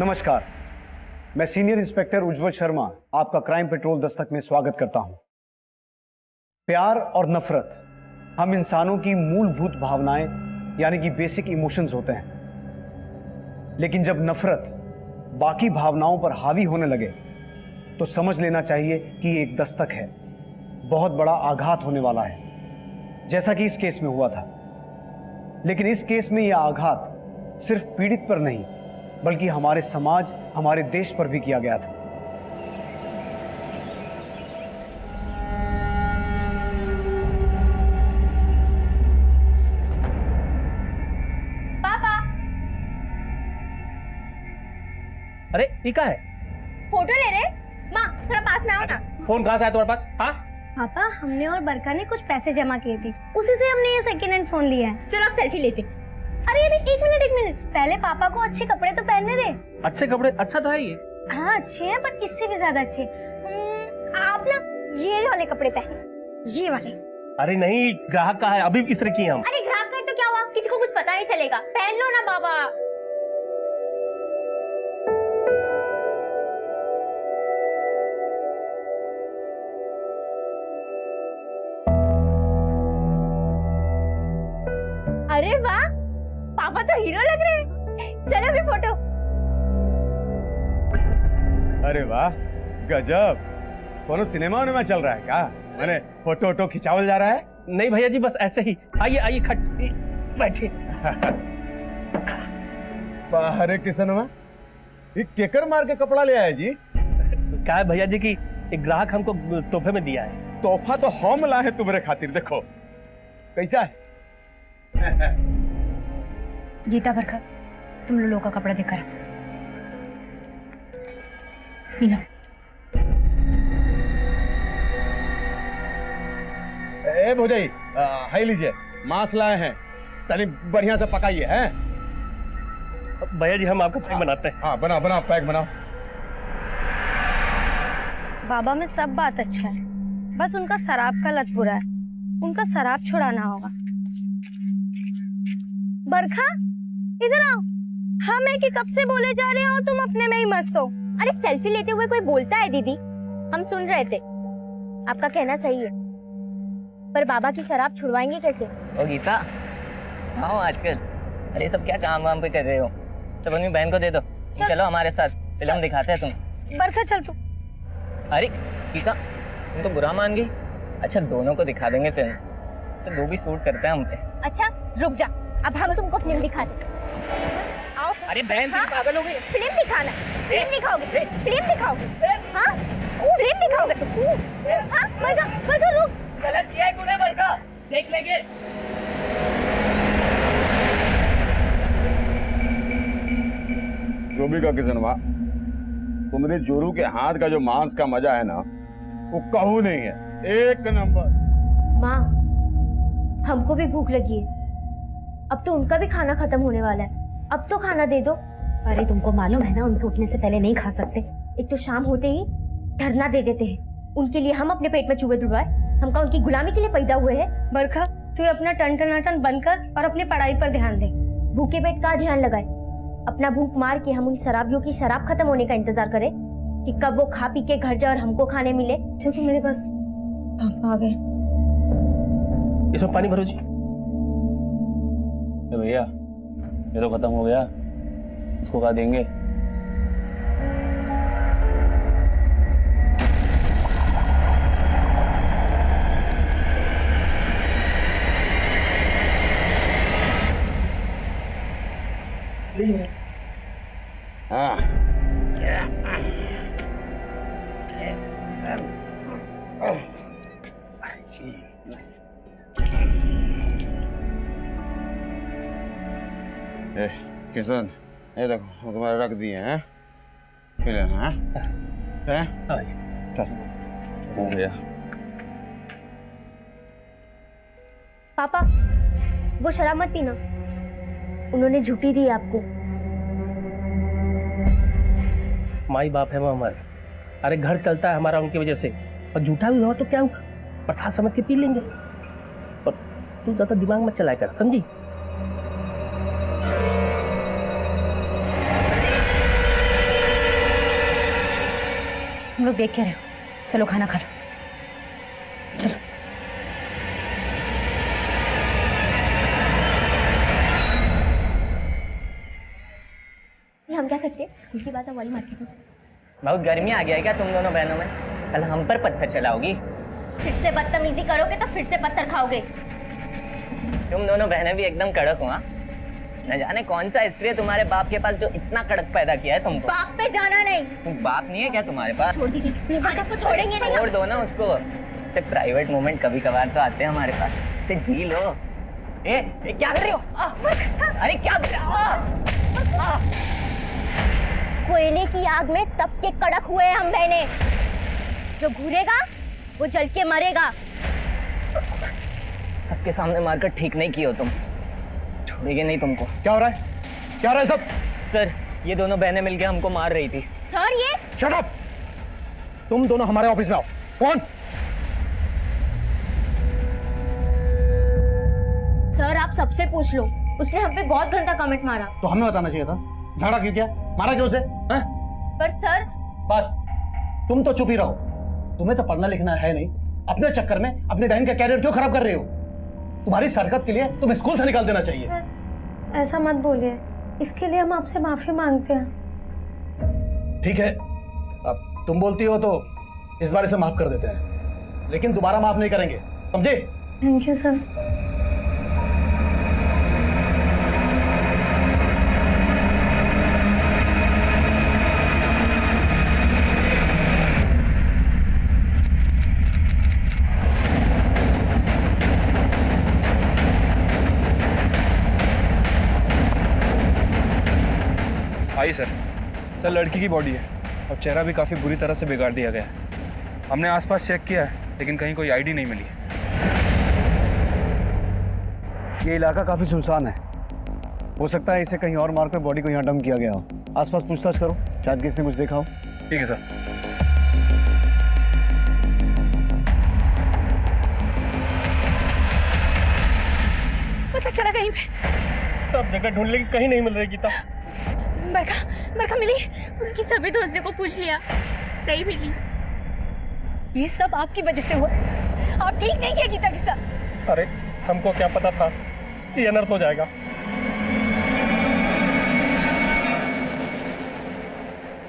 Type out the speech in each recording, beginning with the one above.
नमस्कार, मैं senior inspector उज्जवल शर्मा आपका क्राइम पेट्रोल दस्तक में स्वागत करता हूं। प्यार और नफरत हम इंसानों की मूलभूत भावनाएं यानी कि बेसिक इमोशंस होते हैं, लेकिन जब नफरत बाकी भावनाओं पर हावी होने लगे तो समझ लेना चाहिए कि एक दस्तक है, बहुत बड़ा आघात होने वाला है, जैसा कि इस केस में हुआ था। लेकिन इस केस में यह आघात सिर्फ पीड़ित पर नहीं बल्कि हमारे समाज, हमारे देश पर भी किया गया था। पापा, अरे ये क्या है? फोटो ले रहे? माँ थोड़ा पास में आओ ना। फोन कहाँ से आया तुम्हारे पास? हाँ, पापा, हमने और बरका ने कुछ पैसे जमा किए थे, उसी से हमने ये सेकंड हैंड फोन लिया है। चलो आप सेल्फी लेते। अरे एक मिनट, पहले पापा को अच्छे कपड़े तो पहनने दे। अच्छे कपड़े? अच्छा तो है ये। हाँ अच्छे हैं, पर इससे भी ज्यादा अच्छे। आप ना ये वाले कपड़े पहने, ये वाले। अरे नहीं, ग्राहक का है, अभी इस तरह की हैं हम। अरे ग्राहक का तो क्या हुआ, किसी को कुछ पता नहीं चलेगा। पहन लो ना बाबा। अरे वाह, पापा तो हीरो लग रहे हैं। चलो अभी फोटो। अरे वाह, गजब! कौन सिनेमा में चल रहा है क्या? मैंने फोटो वोटो खिंचावल जा रहा है? नहीं भैया जी, बस ऐसे ही। आइए आइए, खट बैठिए। अरे किसनवा, ये केकर मार के कपड़ा ले आया जी? क्या है भैया जी की एक ग्राहक हमको तोहफे में दिया है। तोहफा तो हम लाए हैं तुम्हारे खातिर, देखो कैसा है। गीता, बरका, तुम लोगों का कपड़ा दिखा रहा। ए भौजाई, हाई लीजिए, मांस लाए हैं, तनी बढ़िया से पकाइए हैं। भैया जी हम आपका पैक बनाते हैं। हाँ बनाओ बनाओ, पैक बनाओ। बाबा में सब बात अच्छा है, बस उनका शराब का लत बुरा है, उनका शराब छुड़ाना होगा। बरखा, इधर आओ। हम है कि कब से बोले जा रहे हो, तुम अपने में ही मस्त हो। अरे सेल्फी लेते हुए कोई बोलता है दीदी, हम सुन रहे थे। आपका कहना सही है, पर बाबा की शराब छुड़वाएंगे कैसे? ओ गीता, आओ आजकल। अरे सब क्या काम वाम पे कर रहे हो? सब अपनी बहन को दे दो। चलो हमारे साथ फिल्म दिखाते हैं तुम। बरखा चल तू। अरे गीता, तुम तो बुरा मान गई। अच्छा दोनों को दिखा देंगे फिल्म, सब दो भी सूट करते हैं हम पे। अच्छा रुक जा, अब हम तुमको फिल्म दिखाते। आओ। अरे बहन तुम पागल हो गई। फिल्म दिखाना, फिल्म दिखाओगे, फिल्म दिखाओगे। हाँ फिल्म दिखाओगे। हाँ बरका, बरका रुक। गलत किया है तूने बरका, देख लेंगे। जो भी का किसनवा, तुम्हारे जोरू के हाथ का जो मांस का मजा है ना, वो कहू नहीं है, एक नंबर। माँ, हमको भी भूख लगी है। अब तो उनका भी खाना खत्म होने वाला है, अब तो खाना दे दो। अरे तुमको मालूम है ना, उनके उठने से पहले नहीं खा सकते। एक तो शाम होते ही धरना दे देते हैं, उनके लिए हम अपने पेट में चूहे तुड़वाए। हम का उनकी गुलामी के लिए पैदा हुए हैं? बरखा, तू अपना टन बंद कर और अपनी पढ़ाई पर ध्यान दे। भूखे पेट का ध्यान लगाए, अपना भूख मार के हम उन शराबियों की शराब खत्म होने का इंतजार करें कि कब वो खा पी के घर जाए और हमको खाने मिले। चल तू मेरे पास। पापा आ गए। इसमें पानी भरो जी। भैया ये तो खत्म हो गया, उसको क्या देंगे? हाँ ए, किशन, ये देखो तुम्हारे रख दिए हैं, पी लेना है? चल। हो गया। पापा वो शराब मत पीना, उन्होंने झूठी दी आपको। माई बाप है वो हमारे। अरे घर चलता है हमारा उनकी वजह से, और झूठा भी हुआ तो क्या हुआ, प्रसाद समझ के पी लेंगे। और तू ज्यादा दिमाग मत चलाया कर, समझी? तुम लोग देख के रहे हो, चलो खाना खा लो, चलो। ये हम क्या करते हैं, स्कूल की बात है वाली मार्केट में। बहुत गर्मी आ गया है क्या तुम दोनों बहनों में? कल हम पर पत्थर चलाओगी? फिर से बदतमीजी करोगे तो फिर से पत्थर खाओगे। तुम दोनों बहनें भी एकदम कड़क हो। हाँ? न जाने कौन सा स्त्री है तुम्हारे बाप के पास जो इतना कड़क पैदा किया है तुमको। बाप पे जाना नहीं। तुम बाप नहीं है क्या तुम्हारे पास? छोड़ दीजिए, मेरे बाप इसको छोड़ेंगे नहीं। छोड़ दो ना उसको। प्राइवेट मोमेंट कभी कभार तो आते हैं हमारे पास, इसे जी लो। ए क्या कर रही हो? अरे क्या कर रही हो? कोयले की आग में तप के कड़क हुए हैं हम बहने। जो घूरेगा वो जल के मरेगा। सबके सामने मारकर ठीक नहीं किए हो तुम, छोड़ेंगे नहीं तुमको। क्या हो रहा है, क्या हो रहा है सब? सर ये दोनों बहनें मिलके हमको मार रही थी। सर ये शट अप! तुम दोनों हमारे ऑफिस में आओ। कौन? सर आप सबसे पूछ लो, उसने हम पे बहुत गंदा कमेंट मारा। तो हमें बताना चाहिए था। झगड़ा क्यों किया, मारा क्यों उसे? हैं? पर सर बस तुम तो चुप ही रहो। तुम्हें तो पढ़ना लिखना है नहीं, अपने चक्कर में अपनी बहन का कैरियर क्यों खराब कर रहे हो? तुम्हारी इस हरकत के लिए तुम्हें स्कूल से निकाल देना चाहिए। सर ऐसा मत बोलिए, इसके लिए हम आपसे माफी मांगते हैं। ठीक है, अब तुम बोलती हो तो इस बार इसे माफ कर देते हैं, लेकिन दोबारा माफ नहीं करेंगे, समझे? Thank you sir. I sir. Sir लड़की की बॉडी है और चेहरा भी काफ़ी बुरी तरह से बिगाड़ दिया गया है। हमने आसपास चेक किया है लेकिन कहीं कोई आईडी नहीं मिली है। ये इलाका काफी सुनसान है, हो सकता है इसे कहीं और मार कर बॉडी को यहाँ डंप किया गया हो। आसपास पूछताछ करो, शायद किसने कुछ देखा हो। ठीक है सर। पता चला कहीं पे? सब जगह ढूंढ लेंगे, कहीं नहीं मिल रही गीता। बरखा मिली? उसकी सभी दोस्तों को पूछ लिया, नहीं मिली। ये सब आपकी वजह से हुआ। आप ठीक नहीं किया गीता के साथ। अरे हमको क्या पता था कि अनर्थ हो जाएगा।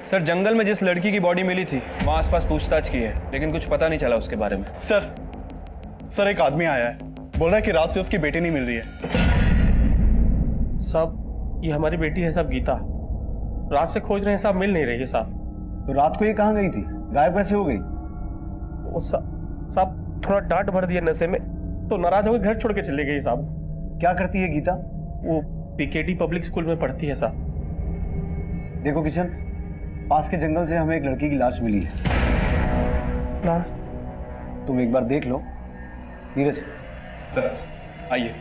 सर जंगल में जिस लड़की की बॉडी मिली थी वहाँ आसपास पूछताछ की है लेकिन कुछ पता नहीं चला उसके बारे में। सर एक आदमी आया है, बोल रहा है कि रात से उसकी बेटी नहीं मिल रही है। सब ये हमारी बेटी है साहब, गीता। रात से खोज रहे हैं साहब, मिल नहीं रही है साहब। तो रात को ये कहाँ गई थी, गायब कैसे हो गई? वो साहब थोड़ा डांट भर दिया नशे में तो नाराज होकर घर छोड़ के चले गई साहब। क्या करती है गीता? वो पीकेडी पब्लिक स्कूल में पढ़ती है साहब। देखो किशन, पास के जंगल से हमें एक लड़की की लाश मिली है। लाश? तुम एक बार देख लो। नीरज सर आइए।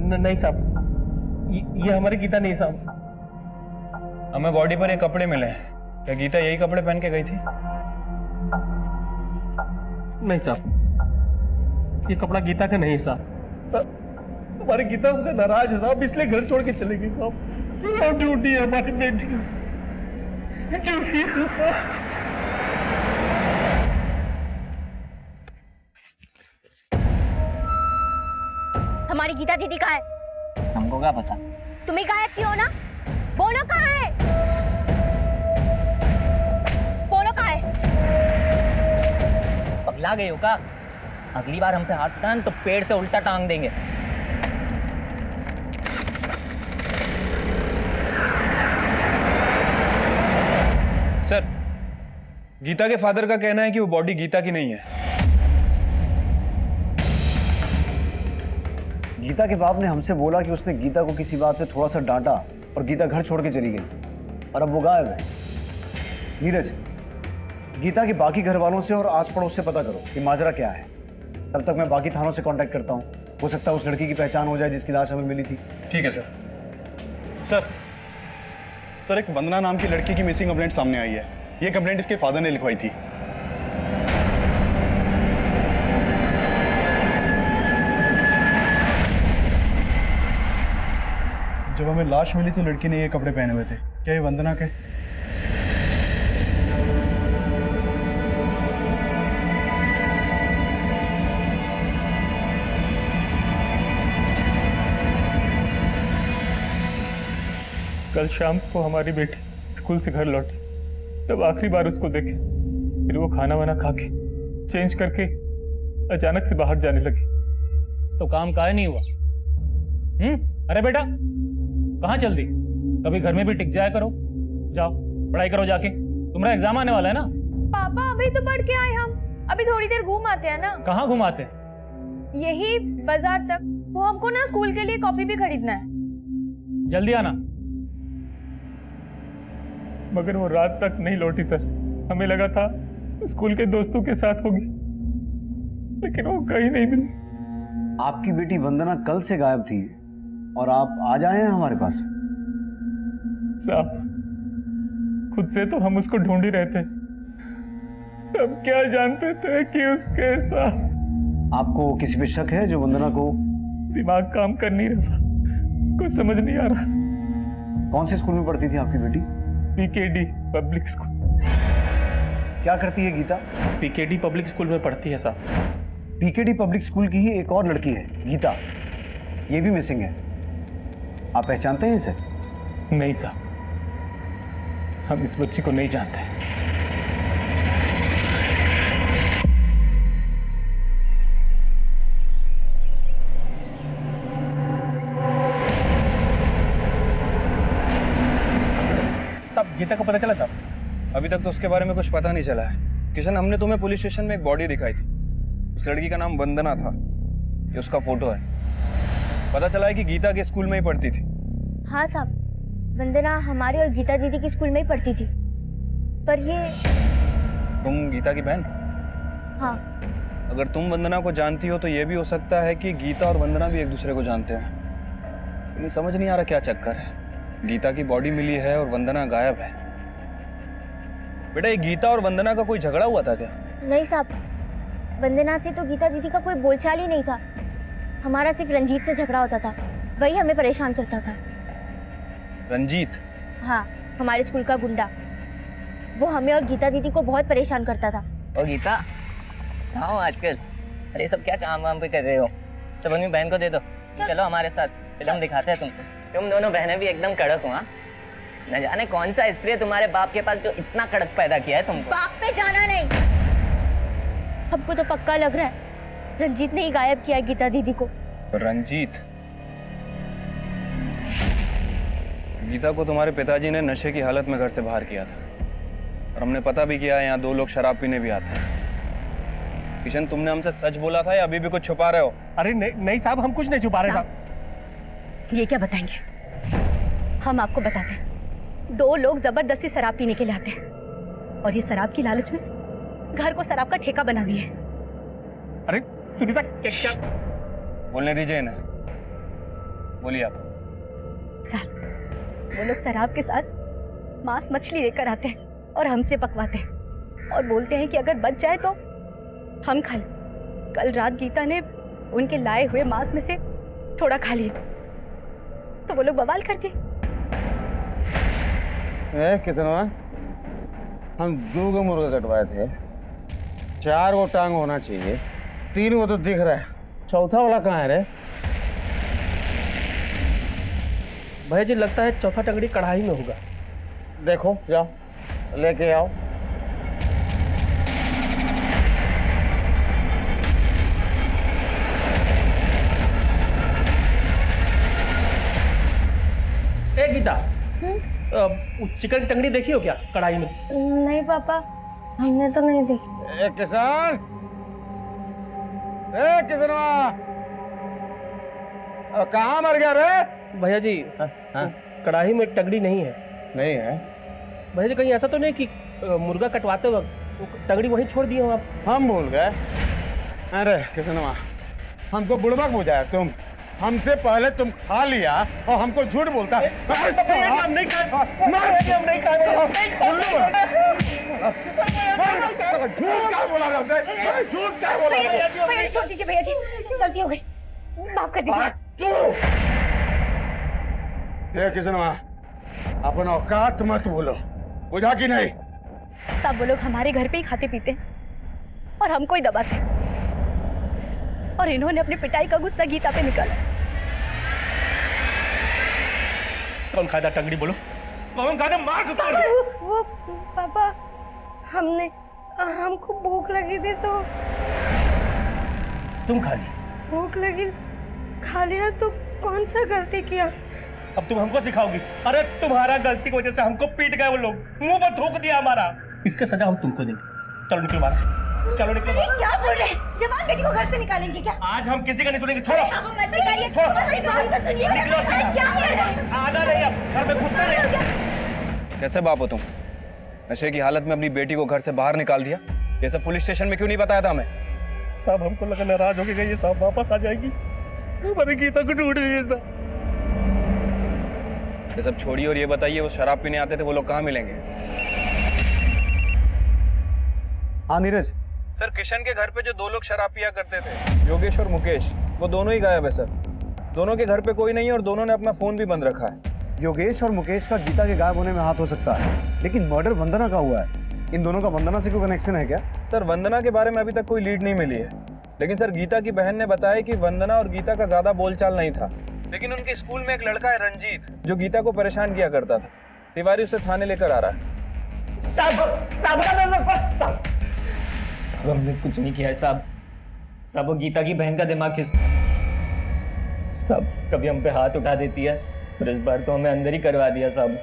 नहीं साहब, ये हमारी गीता नहीं साहब। हमें बॉडी पर ये कपड़े मिले हैं, क्या गीता यही कपड़े पहन के गई थी? नहीं साहब, ये कपड़ा गीता का नहीं साहब। हमारी गीता हमसे नाराज है साहब, इसलिए घर छोड़ के चली गई साहब। ड्यूटी है हमारी बेटी की, ड्यूटी है साहब। हमारी गीता दीदी कहाँ है? हमको क्या पता? तुम ही गायब क्यों हो ना? बोलो कहाँ है? बोलो कहाँ है? पगला गई हो का? अगली बार हम पे हाथ उठान तो पेड़ से उल्टा टांग देंगे। सर गीता के फादर का कहना है कि वो बॉडी गीता की नहीं है। गीता के बाप ने हमसे बोला कि उसने गीता को किसी बात पे थोड़ा सा डांटा और गीता घर छोड़ के चली गई और अब वो गायब है। नीरज, गीता के बाकी घर वालों से और आस पड़ोस से पता करो कि माजरा क्या है। तब तक मैं बाकी थानों से कांटेक्ट करता हूँ, हो सकता है उस लड़की की पहचान हो जाए जिसकी लाश हमें मिली थी। ठीक है सर। सर एक वंदना नाम की लड़की की मिसिंग कंप्लेंट सामने आई है। ये कंप्लेंट इसके फादर ने लिखवाई थी। हमें लाश मिली तो लड़की ने ये कपड़े पहने हुए थे। क्या ये वंदना के? कल शाम को हमारी बेटी स्कूल से घर लौटी, तब आखिरी बार उसको देखे। फिर वो खाना वाना खा के चेंज करके अचानक से बाहर जाने लगी। तो काम काहे नहीं हुआ? अरे बेटा कहाँ चल दी? कभी घर में भी टिक जाया करो। जाओ पढ़ाई करो जाके, तुम्हारा एग्जाम आने वाला है ना। पापा अभी तो पढ़ के आए हम, अभी थोड़ी देर घूम आते हैं ना। कहाँ घुमाते? यही बाजार तक। वो हमको ना स्कूल के लिए कॉपी भी खरीदना है। जल्दी आना। मगर वो रात तक नहीं लौटी सर। हमें लगा था स्कूल के दोस्तों के साथ होगी, लेकिन वो कहीं नहीं मिली। आपकी बेटी वंदना कल से गायब थी और आप आज आए हैं हमारे पास। साहब खुद से तो हम उसको ढूंढ ही रहे थे, तब क्या जानते थे कि उसके साथ। आपको किसी पे शक है जो वंदना को? दिमाग काम कर नहीं रहा साहब, कुछ समझ नहीं आ रहा। कौन से स्कूल में पढ़ती थी आपकी बेटी? PKD public school. क्या करती है गीता? पीकेडी पब्लिक स्कूल में पढ़ती है साहब। पीकेडी पब्लिक स्कूल की ही एक और लड़की है गीता, ये भी मिसिंग है। आप पहचानते हैं इसे? नहीं साहब, हम इस बच्ची को नहीं जानते। साहब गीता को पता चला साहब? अभी तक तो उसके बारे में कुछ पता नहीं चला है। किशन, हमने तुम्हें पुलिस स्टेशन में एक बॉडी दिखाई थी। उस लड़की का नाम वंदना था। ये उसका फोटो है। पता चला है कि गीता के स्कूल में ही पढ़ती थी। हाँ साहब, वंदना हमारी और गीता दीदी की स्कूल में ही पढ़ती थी। पर ये तुम गीता की बहन? हाँ। अगर तुम वंदना को जानती हो तो ये भी हो सकता है कि गीता और वंदना भी एक दूसरे को जानते हैं। लेकिन समझ नहीं आ रहा क्या चक्कर है। गीता की बॉडी मिली है और वंदना गायब है। बेटा ये गीता और वंदना का कोई झगड़ा हुआ था क्या? नहीं साहब, वंदना से तो गीता दीदी का कोई बोलचाल ही नहीं था। हमारा सिर्फ रंजीत से झगड़ा होता था, वही हमें परेशान करता था। रंजीत? हाँ, हमारे स्कूल का गुंडा। वो हमें और गीता दीदी को बहुत परेशान करता था। ओ गीता, कहाँ हो आजकल? अरे सब क्या काम वाम पे कर रहे हो? सब अपनी बहन को दे दो। चलो हमारे साथ, फिल्म दिखाते हैं तुमको। तुम दोनों बहनें भी एकदम कड़क हो। हाँ, न जाने कौन सा स्त्री है तुम्हारे बाप के पास जो इतना कड़क पैदा किया है तुमको। बाप पे जाना नहीं। हमको तो पक्का लग रहा है रंजीत ने ही गायब किया है गीता दीदी को। रंजीत? गीता को तुम्हारे पिताजी ने नशे की हालत में घर से बाहर किया था और हमने पता भी किया है यहाँ 2 लोग शराब पीने भी आते हैं। किशन, तुमने हमसे सच बोला था या अभी भी कुछ छुपा रहे हो? अरे नहीं साहब, हम कुछ नहीं छुपा रहे साहब। ये क्या बताएंगे? हम आपको बताते हैं। 2 लोग जबरदस्ती शराब पीने के लिए आते हैं और ये शराब की लालच में घर को शराब का ठेका बना दिए। अरे सुनीता, क्या? बोलने दीजिए इन्हें। बोलिए आप। साहब, वो लोग शराब के साथ मांस मछली लेकर आते हैं और हमसे पकवाते हैं और बोलते हैं कि अगर बच जाए तो हम खा लें। कल रात गीता ने उनके लाए हुए मांस में से थोड़ा खा लिया तो वो लोग बवाल करते। किसनवा, हम 2 गो मुर्गा कटवाए थे, 4 गो टांग होना चाहिए, 3 गो तो दिख रहा है, चौथा वाला कहाँ है रे? भैया जी लगता है चौथा टंगड़ी कढ़ाई में होगा। देखो, जाओ लेके आओ। ए गीता, चिकन की टंगड़ी देखी हो क्या कढ़ाई में? नहीं पापा, हमने तो नहीं देखी। ए किसान, ए किसनवा, कहाँ मर गया रे? भैया जी कढ़ाई में टंगड़ी नहीं है। नहीं है? भैया जी कहीं ऐसा तो नहीं कि मुर्गा कटवाते वक्त वो टंगड़ी वहीं छोड़ दिए हो आप? हम भूल गए। अरे किसनवा, हमको बुड़बक बुझाया तुम। हमसे पहले तुम खा लिया और हमको झूठ बोलता है। हम नहीं खाए। झूठ क्या बोला रहे हो? झूठ क्या बोला रहे हो? भैया जी छोड़ दीजिए, भैया जी गलती हो गई, माफ कर दीजिए। ये किसनवा, अपन औकात मत बोलो, बुझा कि नहीं? सब वो लोग हमारे घर पे ही खाते पीते हैं और हमको ही दबाते हैं। और इन्होंने अपनी पिटाई का गुस्सा गीता पे निकाला। कौन खादा टंगड़ी बोलो, कौन खादा? मार दो तुम। वो पापा, हमको भूख लगी थी तो तुम खा ली? भूख लगी, खा लिया तो कौन सा गलती किया? अब तुम हमको सिखाओगी? अरे तुम्हारा गलती की वजह से हमको पीट गए वो लोग, मुंह पर थूक दिया हमारा। इसका सजा हम तुमको देंगे। चलो निकलो बाहर, चलो निकलो बाहर। क्या बोल रहे हैं? जवान बेटी को घर से निकालेंगे क्या? आज हम किसी का नहीं सुनेंगे। छोड़ो, अब मत निकालिए। छोड़ो। हमारी बात तो सुनिए। निकलो सीधा। क्या कर रहे हैं? आना नहीं, अब घर में घुसना नहीं। कैसे बाप हो तुम? नशे की हालत में अपनी बेटी को घर से बाहर निकाल दिया। ये सब पुलिस स्टेशन में क्यों नहीं बताया था हमें? साहब हमको लगा नाराज हो के गई, ये साहब वापस आ जाएगी, हमारी गीता को ढूंढ रही है साहब। ये सब छोड़िए और ये बताइए, वो शराब पीने आते थे, वो लोग कहाँ मिलेंगे? हाँ नीरज, सर किशन के घर पे जो 2 लोग शराब पिया करते थे, योगेश और मुकेश, वो दोनों ही गायब है सर। दोनों के घर पे कोई नहीं है और दोनों ने अपना फोन भी बंद रखा है। योगेश और मुकेश का गीता के गायब होने में हाथ हो सकता है, लेकिन मर्डर वंदना का हुआ है। इन दोनों का वंदना से कोई कनेक्शन है क्या? सर वंदना के बारे में अभी तक कोई लीड नहीं मिली है, लेकिन सर गीता की बहन ने बताया कि वंदना और गीता का ज्यादा बोलचाल नहीं था, लेकिन उनके स्कूल में एक लड़का है रंजीत, जो गीता को परेशान किया करता था। तिवारी उसे थाने लेकर आ रहा है। साहब हमने कुछ नहीं किया है साहब। साहब वो गीता की बहन का दिमाग खिस साहब कभी हम पे हाथ उठा देती है, और इस बार तो हमें अंदर ही करवा दिया साहब।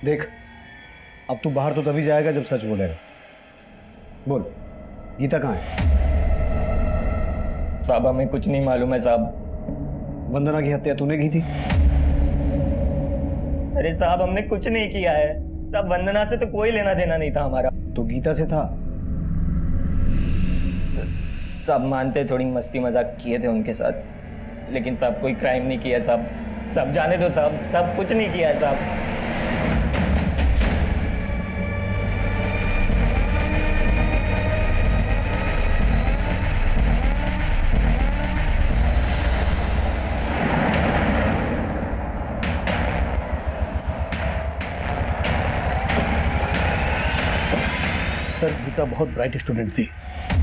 देख, अब तू बाहर तो तभी जाएगा जब सच बोलेगा। बोल, गीता कहाँ है? साहब हमें कुछ नहीं मालूम है साहब। वंदना की हत्या तूने की थी? अरे साहब हमने कुछ नहीं किया है साहब, वंदना से तो कोई लेना देना नहीं था हमारा। तो गीता से था? साहब मानते थोड़ी मस्ती मजाक किए थे उनके साथ, लेकिन साहब कोई क्राइम नहीं किया साहब। सब जाने दो साहब, सब कुछ नहीं किया है साहब। सर गीता बहुत ब्राइट स्टूडेंट थी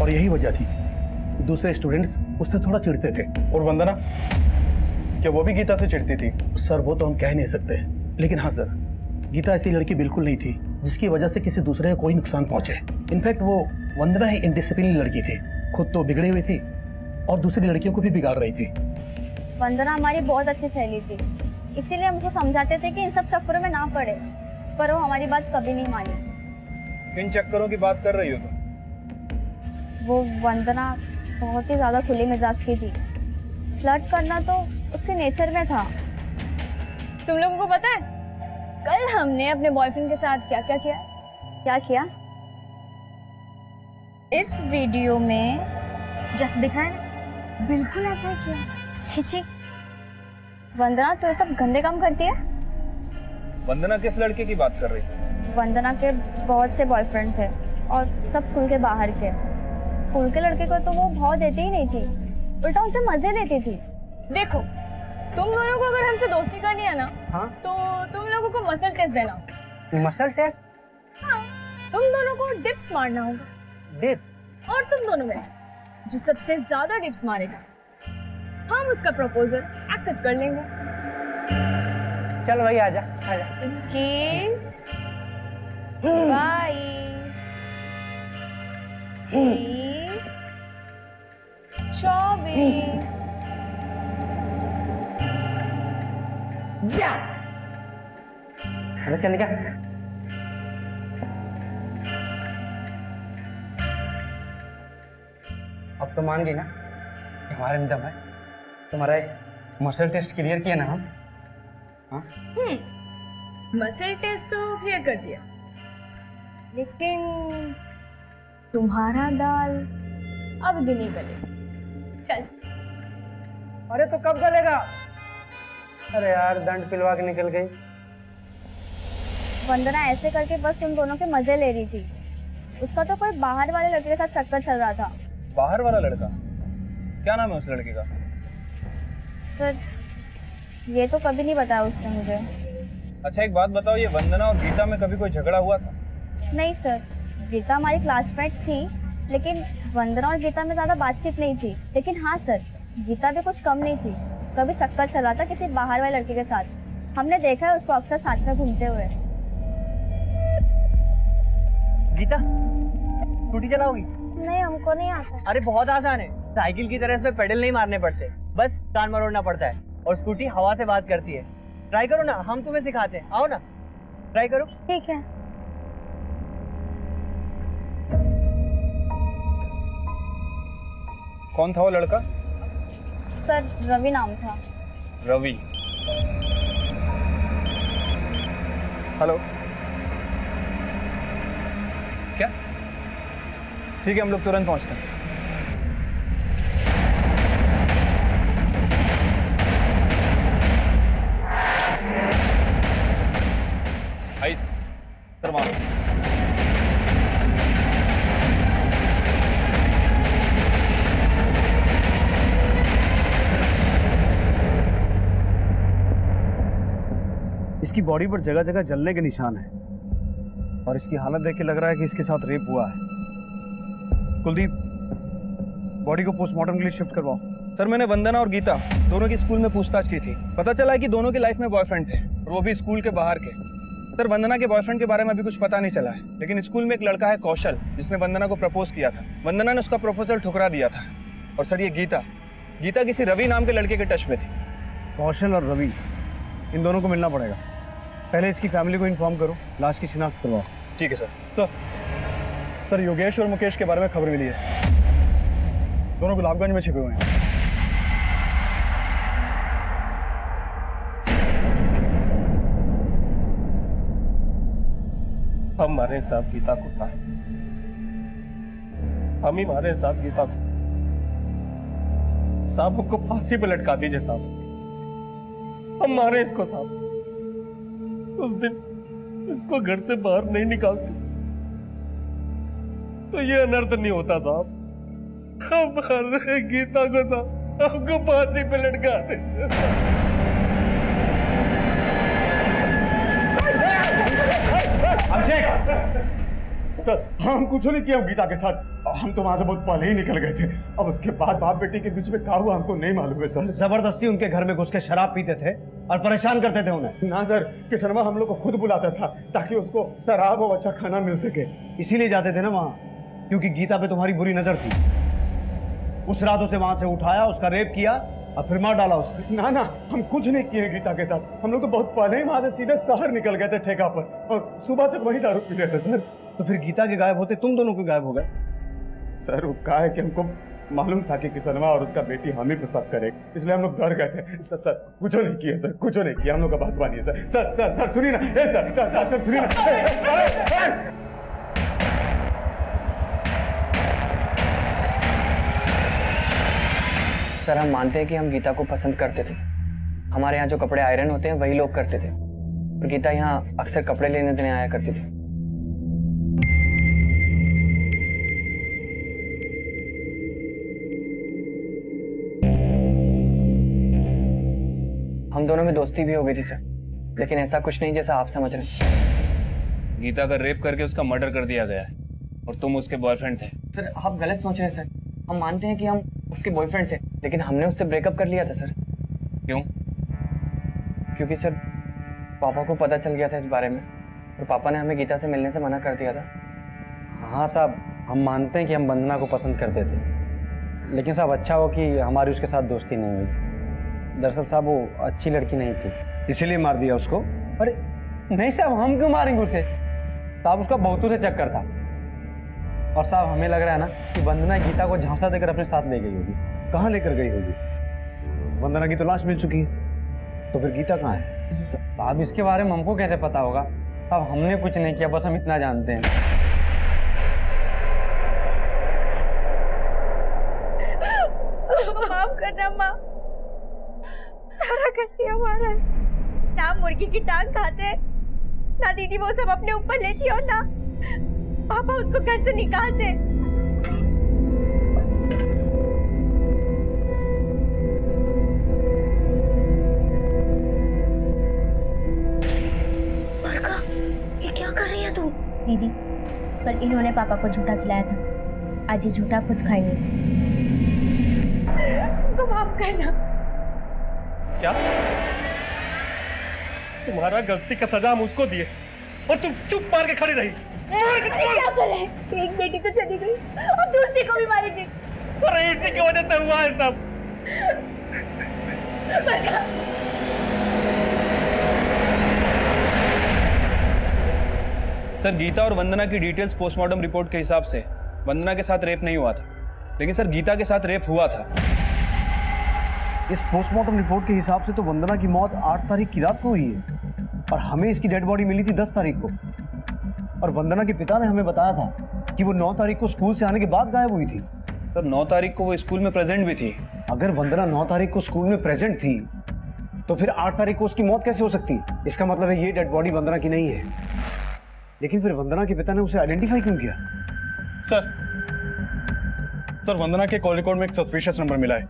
और यही वजह थी कि दूसरे स्टूडेंट्स उससे थोड़ा चिढ़ते थे। और वंदना, क्या वो भी गीता से चिढ़ती थी? सर वो तो हम कह नहीं सकते, लेकिन हाँ सर, गीता ऐसी लड़की बिल्कुल नहीं थी जिसकी वजह से किसी दूसरे को कोई नुकसान पहुंचे। इनफैक्ट वो वंदना ही इनडिसिप्लिन लड़की थी, खुद तो बिगड़ी हुई थी और दूसरी लड़कियों को भी बिगाड़ रही थी। वंदना हमारी बहुत अच्छी सहेली थी, इसीलिए हमको समझाते थे कि इन सब चक्करों में ना पड़े, पर वो हमारी बात कभी नहीं मानी। किन चक्करों की बात कर रही हो तुम? वो वंदना बहुत ही ज्यादा खुली मिजाज की थी, फ्लर्ट करना तो उसके नेचर में था। तुम लोगों को पता है कल हमने अपने बॉयफ्रेंड के साथ क्या क्या किया? क्या किया? इस वीडियो में जैसे दिखाया ना, बिल्कुल ऐसा ही किया। छिची, वंदना तो ये सब गंदे काम करती है। वंदना किस लड़के की बात कर रही है? वंदना के बहुत से बॉयफ्रेंड थे और सब स्कूल के बाहर के। स्कूल के लड़के को तो वो भाव देती ही नहीं थी, उल्टा उनसे मजे लेती थी। देखो, तुम दोनों को अगर हमसे दोस्ती करनी है ना, हाँ? तो तुम लोगों को मसल टेस्ट देना। Muscle test? हाँ, तुम दोनों को डिप्स मारना होगा। डिप? और तुम दोनों में से जो सबसे ज्यादा डिप्स मारेगा, हम उसका प्रपोजल एक्सेप्ट कर लेंगे। चल भाई आजा आजा। 21 22 23 24 यस, अरे चल निकल। अब तो मान गई ना कि हमारे में दम है। तुम्हारा मसल टेस्ट क्लियर किया ना हम? हाँ? मसल टेस्ट तो क्लियर कर दिया, लेकिन तुम्हारा दाल अब भी नहीं गले। चल। अरे तो कब गलेगा? अरे यार दंड पिलवा के निकल गई। वंदना ऐसे करके बस तुम दोनों के मजे ले रही थी। उसका तो कोई बाहर वाले लड़के के साथ चक्कर चल रहा था। बाहर वाला लड़का? क्या नाम है उस लड़के का? सर ये तो कभी नहीं बताया उसने मुझे। अच्छा एक बात बताओ, ये वंदना और गीता में कभी कोई झगड़ा हुआ था? नहीं सर, गीता हमारी क्लासमेट थी, लेकिन वंदना और गीता में ज़्यादा बातचीत नहीं थी। लेकिन हाँ सर, गीता भी कुछ कम नहीं थी, कभी चक्कर चला था किसी बाहर वाले लड़के के साथ। हमने देखा है उसको अक्सर साथ में घूमते हुए। गीता स्कूटी चलाओगी? नहीं, हमको नहीं आता। अरे बहुत आसान है, साइकिल की तरह इसमें पेडल नहीं मारने पड़ते, बस कान मरोड़ना पड़ता है और स्कूटी हवा से बात करती है। ट्राई करो ना, हम तुम्हें सिखाते हैं, आओ ना ट्राई करो। ठीक है। कौन था वो लड़का? सर रवि नाम था। रवि। हेलो, क्या? ठीक है, हम लोग तुरंत पहुंचते हैं। आइए सर, वहाँ इसकी बॉडी पर जगह जगह जलने के निशान है और इसकी हालत देख के लग रहा है कि इसके साथ रेप हुआ है। कुलदीप, बॉडी को पोस्टमार्टम के लिए शिफ्ट करवाओ। सर, मैंने वंदना और गीता दोनों की स्कूल में पूछताछ की थी। पता चला है कि दोनों के लाइफ में बॉयफ्रेंड थे और वो भी स्कूल के बाहर के। सर, वंदना के बॉयफ्रेंड के बारे में अभी कुछ पता नहीं चला है, लेकिन स्कूल में एक लड़का है कौशल, जिसने वंदना को प्रपोज किया था। वंदना ने उसका प्रपोजल ठुकरा दिया था। और सर, ये गीता किसी रवि नाम के लड़के के टच में थी। कौशल और रवि, इन दोनों को मिलना पड़ेगा। पहले इसकी फैमिली को इन्फॉर्म करो, लाश की शिनाख्त करवाओ। ठीक है सर। सर, योगेश और मुकेश के बारे में खबर मिली है, दोनों गुलाबगंज में छिपे हुए हैं। हम मारे साहब गीता को था, हम ही मारे साहब गीता को। साहब हमको फांसी पे लटका दीजिए साहब, हम मारे इसको साहब। उस दिन इसको घर से बाहर नहीं निकालते तो ये अनर्थ नहीं होता साहब। हम मार रहे गीता को साहब, हमको फांसी पे लटका दीजिए। अभिषेक सर, हम कुछ नहीं किया गीता के साथ, हम तो वहां से बहुत पहले ही निकल गए थे। अब उसके बाद बाप बेटी के बीच में क्या हुआ हमको नहीं मालूम है सर। जबरदस्ती उनके घर में घुस के शराब पीते थे और परेशान करते थे उन्हें। ना सर, कि शर्मा हम लोग को खुद बुलाता था ताकि उसको शराब और अच्छा खाना मिल सके। इसीलिए जाते थे ना वहां, क्योंकि गीता पे तुम्हारी बुरी नजर थी। उस रात उसे वहां से उठाया, उसका रेप किया और फिर मार डाला उसे। ना ना, हम कुछ नहीं किए गीता के साथ। हम लोग तो बहुत पहले ही वहां से सीधे शहर निकल गए थे ठेका पर, और सुबह तक वही दारू पी रहे थे सर। तो फिर गीता के गायब होते तुम दोनों क्यों गायब हो गए? सर, वो कहा है कि हमको मालूम था कि किसनवा और उसका बेटी हम ही पे शक करे, इसलिए हम लोग डर गए थे। सर कुछ नहीं किया सर, कुछ नहीं किया। हम लोग का बात मानिए सर। सर सुनिए ना, सर सुनिए ना। सर, हम मानते हैं कि हम गीता को पसंद करते थे। हमारे यहाँ जो कपड़े आयरन होते हैं वही लोग करते थे, और गीता यहाँ अक्सर कपड़े लेने देने आया करती थी। हम दोनों में दोस्ती भी हो गई थी सर, लेकिन ऐसा कुछ नहीं जैसा आप समझ रहे हैं। गीता का रेप करके उसका मर्डर कर दिया गया है और तुम उसके बॉयफ्रेंड थे। सर, आप गलत सोच रहे हैं सर। हम मानते हैं कि हम उसके बॉयफ्रेंड थे, लेकिन हमने उससे ब्रेकअप कर लिया था सर। क्यों? क्योंकि सर पापा को पता चल गया था इस बारे में, और पापा ने हमें गीता से मिलने से मना कर दिया था। हाँ साहब, हम मानते हैं कि हम वंदना को पसंद करते थे, लेकिन साहब अच्छा हो कि हमारी उसके साथ दोस्ती नहीं हुई। दरअसल साहब वो अच्छी लड़की नहीं थी, इसीलिए मार दिया उसको। अरे नहीं साहब, हम क्यों मारेंगे उसे? साहब उसका बहुतों से चक्कर था, और साहब हमें लग रहा है ना कि वंदना गीता को झांसा देकर अपने साथ ले गई होगी। कहाँ लेकर गई होगी? वंदना की तो लाश मिल चुकी है, तो फिर गीता कहाँ है? साहब इसके बारे में हमको कैसे पता होगा? साहब हमने कुछ नहीं किया, बस हम इतना जानते हैं। माफ करना माँ, सारा गलती हमारा है। ना मुर्गी की टांग खाते, ना दीदी वो सब अपने ऊपर लेती, और ना पापा उसको घर से निकालते। दीदी, कल इन्होंने पापा को झूठा खिलाया था, आज ये झूठा खुद खाएंगे। हमको माफ करना। क्या तुम्हारा गलती का सजा हम उसको दिए और तुम चुप मार के खड़ी रही? अरे क्या करे, एक बेटी तो चली गई और दूसरी को भी मारेगी। अरे इसी की वजह से हुआ है सब। सर, गीता और वंदना की डिटेल्स पोस्टमार्टम रिपोर्ट के हिसाब से वंदना के साथ रेप नहीं हुआ था, लेकिन सर गीता के साथ रेप हुआ था। इस पोस्टमार्टम रिपोर्ट के हिसाब से तो वंदना की मौत 8 तारीख की रात को हुई है और हमें इसकी डेड बॉडी मिली थी 10 तारीख को। और वंदना के पिता ने हमें बताया था कि वो 9 तारीख को स्कूल से आने के बाद गायब हुई थी। सर 9 तारीख को वो स्कूल में प्रेजेंट भी थी। अगर वंदना 9 तारीख को स्कूल में प्रेजेंट थी तो फिर 8 तारीख को उसकी मौत कैसे हो सकती है? इसका मतलब है ये डेड बॉडी वंदना की नहीं है। लेकिन फिर वंदना के पिता ने उसे आइडेंटिफाई क्यों किया? सर वंदना के कॉल रिकॉर्ड में एक सस्पिशियस नंबर मिला है।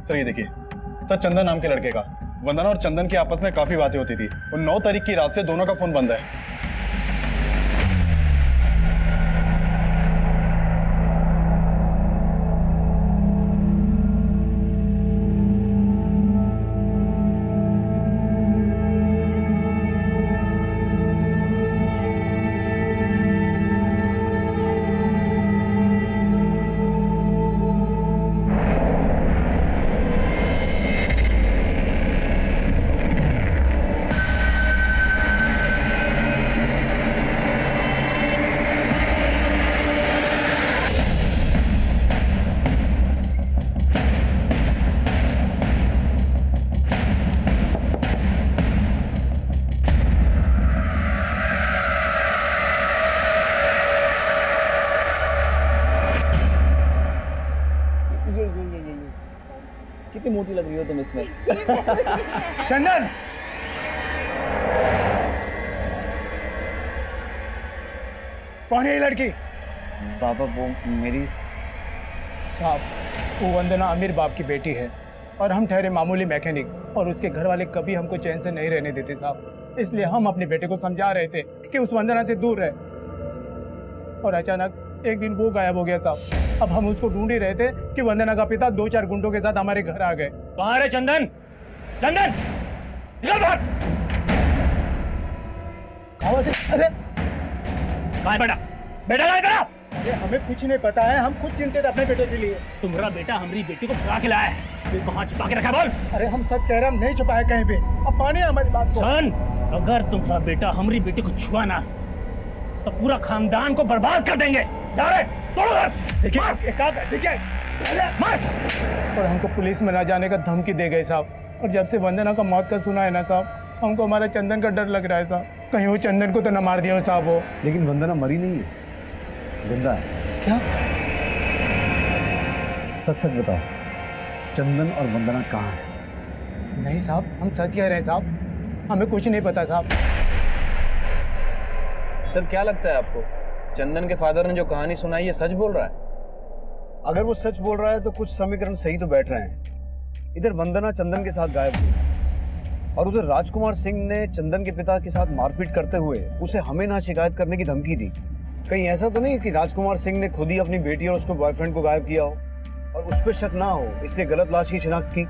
सर ये देखिए, सर चंदन नाम के लड़के का। वंदना और चंदन की आपस में काफी बातें होती थी और 9 तारीख की रात से दोनों का फोन बंद है। कितनी मोटी लग रही हो तुम इसमें। चंदन! कौन है ये लड़की? पापा वो मेरी साहब, वो वंदना अमीर बाप की बेटी है और हम ठहरे मामूली मैकेनिक, और उसके घर वाले कभी हमको चैन से नहीं रहने देते साहब। इसलिए हम अपने बेटे को समझा रहे थे कि उस वंदना से दूर रहे, और अचानक एक दिन वो गायब हो गया साहब। अब हम उसको ढूंढ ही रहे थे कि वंदना का पिता 2-4 गुंडों के साथ हमारे घर आ गए। कहाँ रे चंदन? चंदन निकल बाहर। कहाँ से? अरे कहाँ है बेटा? बेटा कहाँ है तेरा? अरे हमें कुछ नहीं पता है, हम खुद चिंतित अपने बेटे के लिए। तुम्हारा बेटा हमारी बेटी को भगा के लाया है, ये कहाँ छिपा के रखा है बोल? अरे हम सच कह रहे, हम नहीं छुपाए कहीं पे। अब मानिए हमारी बात को। सन, अगर तुम्हारा बेटा हमारी बेटी को छुआ ना तो पूरा खानदान को बर्बाद कर देंगे। जा रहे तोड़ो घर। देखिए और हमको पुलिस में ना जाने का धमकी दे गए साहब। और जब से वंदना का मौत का सुना है ना साहब, हमको हमारा चंदन का डर लग रहा है साहब। कहीं वो चंदन को तो न मार दिया हो साहब वो। लेकिन वंदना मरी नहीं है, जिंदा है। क्या? सच सच बताओ, चंदन और वंदना कहाँ है? नहीं साहब, हम सच कह रहे हैं साहब, हमें कुछ नहीं पता साहब। सर क्या लगता है आपको, चंदन के फादर ने जो कहानी सुनाई है सच बोल रहा है? अगर वो सच बोल रहा है तो कुछ समीकरण सही तो बैठ रहे हैं। इधर वंदना चंदन के साथ गायब हुई और उधर राजकुमार सिंह ने चंदन के पिता के साथ मारपीट करते हुए उसे हमें ना शिकायत करने की धमकी दी। कहीं ऐसा तो नहीं कि राजकुमार सिंह ने खुद ही अपनी बेटी और उसके बॉयफ्रेंड को गायब किया हो और उस पर शक ना हो, इसलिए गलत लाश की शिनाख्त की?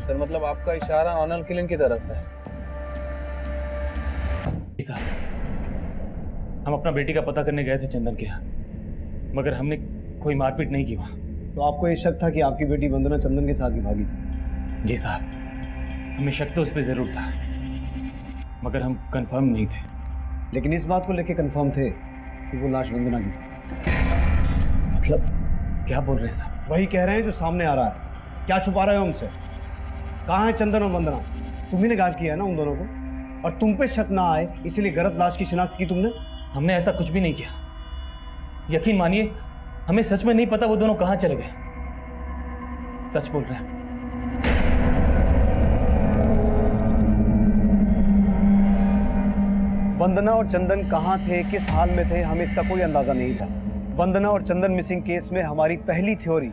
सर मतलब आपका इशारा ऑनर किलिंग की तरफ है। हम अपना बेटी का पता करने गए थे चंदन के यहाँ, मगर हमने कोई मारपीट नहीं की वहाँ। तो आपको ये शक था कि आपकी बेटी वंदना चंदन के साथ ही भागी थी? जी साहब, हमें शक तो उस पर जरूर था, मगर हम कंफर्म नहीं थे। लेकिन इस बात को लेकर कंफर्म थे कि वो लाश वंदना की थी। मतलब क्या बोल रहे हैं साहब? वही कह रहे हैं जो सामने आ रहा है। क्या छुपा रहे हो हमसे? कहाँ है चंदन और वंदना? तुम्ही ने गायब किया है ना उन दोनों को, और तुम पे शक ना आए इसीलिए गलत लाश की शिनाख्त की तुमने। हमने ऐसा कुछ भी नहीं किया, यकीन मानिए हमें सच में नहीं पता वो दोनों कहाँ चले गए। सच बोल रहे हैं। वंदना और चंदन कहाँ थे, किस हाल में थे, हमें इसका कोई अंदाजा नहीं था। वंदना और चंदन मिसिंग केस में हमारी पहली थ्योरी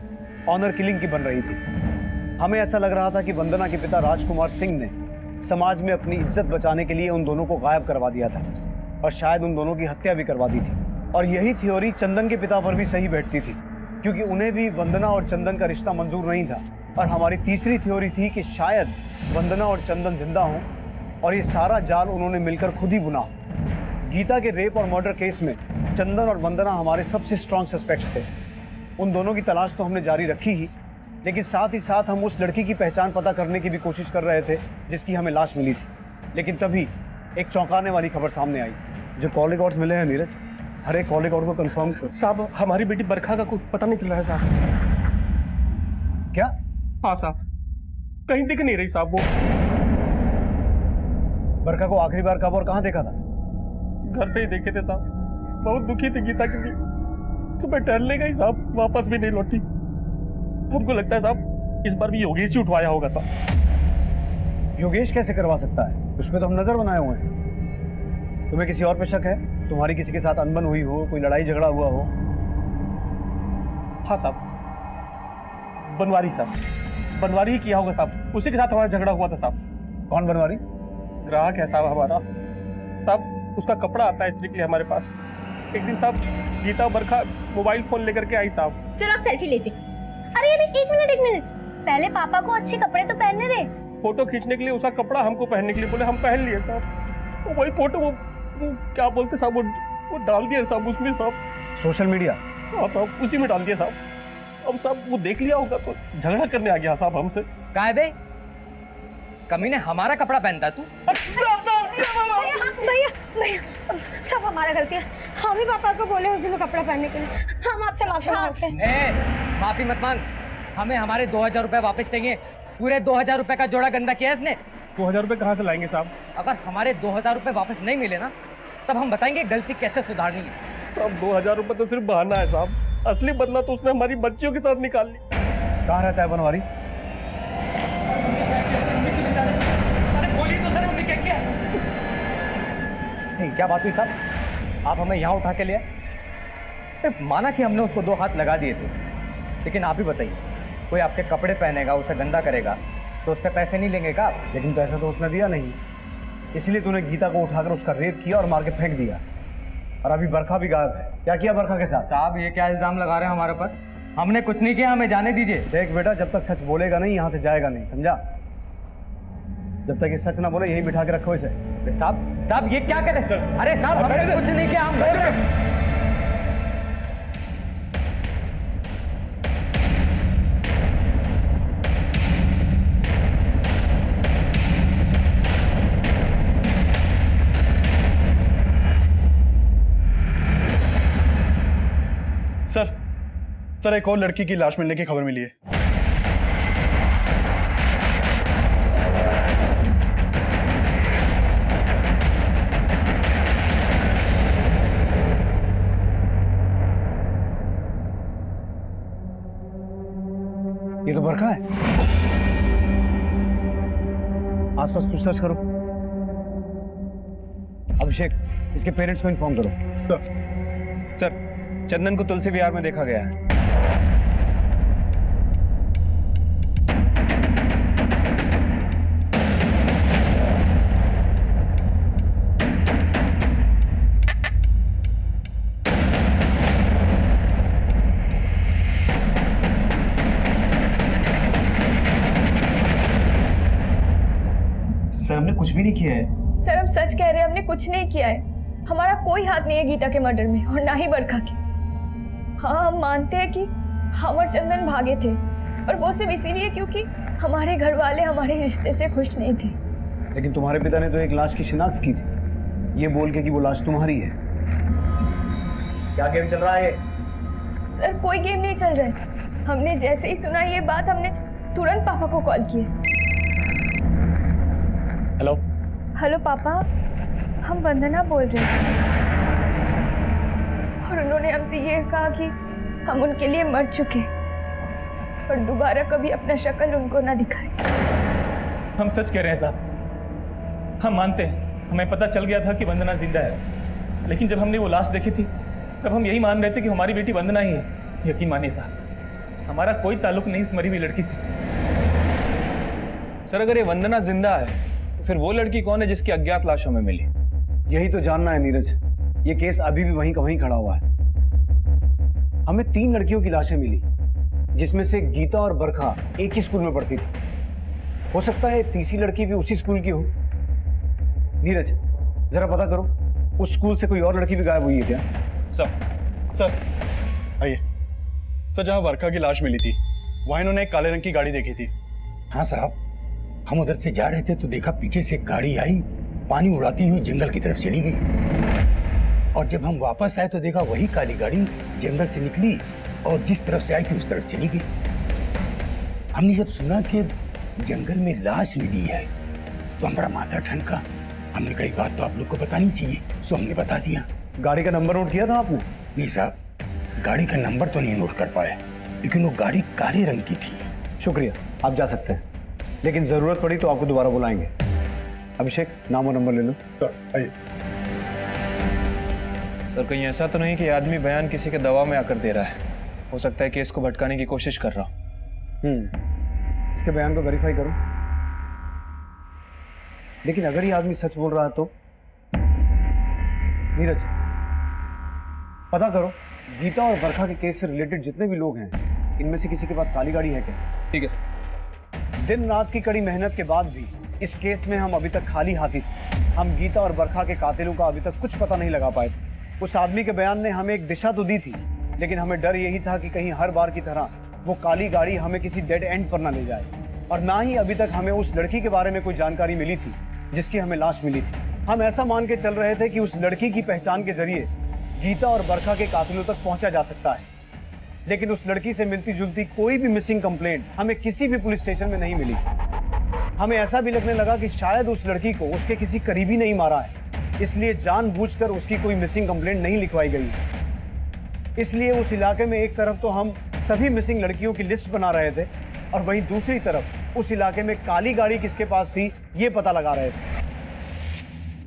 ऑनर किलिंग की बन रही थी। हमें ऐसा लग रहा था कि वंदना के पिता राजकुमार सिंह ने समाज में अपनी इज्जत बचाने के लिए उन दोनों को गायब करवा दिया था और शायद उन दोनों की हत्या भी करवा दी थी। और यही थ्योरी चंदन के पिता पर भी सही बैठती थी, क्योंकि उन्हें भी वंदना और चंदन का रिश्ता मंजूर नहीं था। और हमारी तीसरी थ्योरी थी कि शायद वंदना और चंदन जिंदा हों और ये सारा जाल उन्होंने मिलकर खुद ही बुना हो। गीता के रेप और मर्डर केस में चंदन और वंदना हमारे सबसे स्ट्रॉन्ग सस्पेक्ट्स थे। उन दोनों की तलाश तो हमने जारी रखी ही, लेकिन साथ ही साथ हम उस लड़की की पहचान पता करने की भी कोशिश कर रहे थे जिसकी हमें लाश मिली थी। लेकिन तभी एक चौंकाने वाली खबर सामने आई। जो कॉल रिकॉर्ड्स मिले हैं नीरज, हर एक कॉल रिकॉर्ड को कंफर्म कर। साहब हमारी बेटी बरखा का कुछ पता नहीं चल रहा है साहब। क्या? हाँ साहब, कहीं दिख नहीं रही साहब वो। बरखा को आखिरी बार कब और कहाँ देखा था? घर पे ही देखे थे साहब। बहुत दुखी थी गीता के लिए। सुबह टहलने गई साहब, वापस भी नहीं लौटी। हमको लगता है साहब इस बार भी योगेश ही उठवाया होगा साहब। योगेश कैसे करवा सकता है? उसमें तो हम नजर बनाए हुए हैं। तुम्हें किसी और पे शक है? तुम्हारी किसी के साथ अनबन हुई हो, कोई लड़ाई झगड़ा हुआ हो? हाँ साहब, बनवारी साहब, बनवारी ही किया होगा साहब। उसी के साथ हमारा झगड़ा हुआ था साहब। कौन बनवारी? ग्राहक है साहब हमारा। साहब उसका कपड़ा आता है इस्त्री के लिए हमारे पास। एक दिन साहब गीता बरखा मोबाइल फोन लेकर के आई साहब। चलो आप सेल्फी लेते। अरे अरे एक मिनट, पहले पापा को अच्छे कपड़े तो पहनने दे। फोटो खींचने के लिए उसका कपड़ा हमको पहनने के लिए बोले, हम पहन लिए साहब। वही फोटो वो क्या बोलते साहब, वो डाल दिया साहब उसमें साहब। Social media? हाँ साहब, उसी में डाल दिया साहब। अब साहब वो देख लिया होगा तो झगड़ा करने आ गया साहब हमसे। काय बे, कमीने हमारा कपड़ा पहनता है तू? भैया सब हमारा गलती है। हम ही पापा को बोले उस दिन कपड़ा पहनने के लिए। हम आपसे माफी मांगते हैं। माफी मत मांग, हमें हमारे 2000 रुपए वापस चाहिए। पूरे 2000 रुपए का जोड़ा गंदा किया इसने। 2000 रुपए कहाँ से लाएंगे साहब? अगर हमारे 2000 रुपए वापस नहीं मिले ना, तब हम बताएंगे गलती कैसे सुधारनी है। साहब 2000 रुपए तो सिर्फ बहाना है साहब। असली बदला तो उसने हमारी बच्चियों के साथ निकाल ली। कहाँ रहता है बनवारी? क्या बात हुई साहब? आप हमें यहाँ उठा के ले आए। माना कि हमने उसको 2 हाथ लगा दिए थे, लेकिन आप ही बताइए, कोई आपके कपड़े पहनेगा, उसे गंदा करेगा तो उससे पैसे नहीं लेंगे क्या? लेकिन पैसा तो उसने दिया नहीं, इसलिए तूने गीता को उठाकर उसका रेप किया और मार के फेंक दिया। और अभी बरखा भी गायब है। क्या किया बरखा के साथ? साहब ये क्या इल्जाम लगा रहे हैं हमारे पर? हमने कुछ नहीं किया, हमें जाने दीजिए। देख बेटा, जब तक सच बोलेगा नहीं यहाँ से जाएगा नहीं, समझा? जब तक ये सच ना बोले यही बिठा के रखो इसे। साहब ये क्या करे? अरे साहब हमने कुछ नहीं किया, हम बोल रहे हैं। सर एक और लड़की की लाश मिलने की खबर मिली है। ये तो बरखा है। आसपास पूछताछ करो। अभिषेक, इसके पेरेंट्स को इन्फॉर्म करो। सर चंदन को तुलसी विहार में देखा गया है। सर हमने कुछ भी नहीं किया है। सर हम सच कह रहे हैं, हमने कुछ नहीं किया है। हमारा कोई हाथ नहीं है गीता के मर्डर में, और ना ही बरखा के। हाँ हम मानते हैं कि हम और चंदन भागे थे, और वो सिर्फ इसीलिए क्योंकि हमारे घर वाले हमारे रिश्ते से खुश नहीं थे। लेकिन तुम्हारे पिता ने तो एक लाश की शिनाख्त की थी, ये बोल के कि वो लाश तुम्हारी है। क्या गेम चल रहा है ये? सर कोई गेम नहीं चल रहा है। हमने जैसे ही सुना ये बात, हमने तुरंत पापा को कॉल किया। हेलो हेलो पापा, हम वंदना बोल रहे हैं, और उन्होंने हमसे ये कहा कि हम उनके लिए मर चुके, और दोबारा कभी अपना शक्ल उनको ना दिखाए। हम सच कह रहे हैं साहब, हम मानते हैं, हमें पता चल गया था कि वंदना जिंदा है, लेकिन जब हमने वो लाश देखी थी तब हम यही मान रहे थे कि हमारी बेटी वंदना ही है। यकीन मानिए साहब, हमारा कोई ताल्लुक नहीं उस मरी हुई लड़की से। सर अगर ये वंदना जिंदा है तो फिर वो लड़की कौन है जिसकी अज्ञात लाशों में मिली? यही तो जानना है नीरज, ये केस अभी भी वहीं का वहीं खड़ा हुआ है। हमें 3 लड़कियों की लाशें मिली, जिसमें से गीता और बरखा एक ही स्कूल में पढ़ती थी। हो सकता है तीसरी लड़की भी उसी स्कूल की हो। नीरज, जरा पता करो, उस स्कूल से कोई और लड़की भी गायब हुई है क्या? सर आइए सर, जहाँ वर्षा की लाश मिली थी वहाँ इन्होंने एक काले रंग की गाड़ी देखी थी। हाँ साहब, हम उधर से जा रहे थे तो देखा पीछे से एक गाड़ी आई, पानी उड़ाती हुई जंगल की तरफ चली गई। और जब हम वापस आए तो देखा वही काली गाड़ी जंगल से निकली और जिस तरफ से आई थी उस तरफ चली गई। हमने जब सुना कि जंगल में लाश मिली है तो हमारा माथा ठनका। हमने कही बात तो आप लोग को बतानी चाहिए, सो हमने बता दिया। गाड़ी का नंबर नोट किया था आपने? नहीं साहब, गाड़ी का नंबर तो नहीं नोट कर पाए, लेकिन वो गाड़ी काले रंग की थी। शुक्रिया, आप जा सकते हैं, लेकिन जरूरत पड़ी तो आपको दोबारा बुलाएंगे। अभिषेक, नाम और नंबर ले लो। आइए सर, कहीं ऐसा तो नहीं कि आदमी बयान किसी के दबाव में आकर दे रहा है? हो सकता है केस को भटकाने की कोशिश कर रहा हूँ। इसके बयान को वेरीफाई करो। लेकिन अगर ये आदमी सच बोल रहा है तो? नीरज, पता करो गीता और बरखा के केस से रिलेटेड जितने भी लोग हैं, इनमें से किसी के पास काली गाड़ी है क्या? ठीक है सर। दिन रात की कड़ी मेहनत के बाद भी इस केस में हम अभी तक खाली हाथी थे। हम गीता और बरखा के कातिलों का अभी तक कुछ पता नहीं लगा पाए थे। उस आदमी के बयान ने हमें एक दिशा तो दी थी, लेकिन हमें डर यही था कि कहीं हर बार की तरह वो काली गाड़ी हमें किसी डेड एंड पर ना ले जाए। और ना ही अभी तक हमें उस लड़की के बारे में कोई जानकारी मिली थी जिसकी हमें लाश मिली थी। हम ऐसा मान के चल रहे थे कि उस लड़की की पहचान के जरिए गीता और बरखा के कातिलों तक पहुंचा जा सकता है, लेकिन उस लड़की से मिलती जुलती कोई भी मिसिंग कंप्लेंट हमें किसी भी पुलिस स्टेशन में नहीं मिली। हमें ऐसा भी लगने लगा कि शायद उस लड़की को उसके किसी करीबी नहीं मारा है, इसलिए जानबूझकर उसकी कोई मिसिंग कंप्लेंट नहीं लिखवाई गई है। इसलिए उस इलाके में एक तरफ तो हम सभी मिसिंग लड़कियों की लिस्ट बना रहे थे, और वहीं दूसरी तरफ उस इलाके में काली गाड़ी किसके पास थी ये पता लगा रहे थे।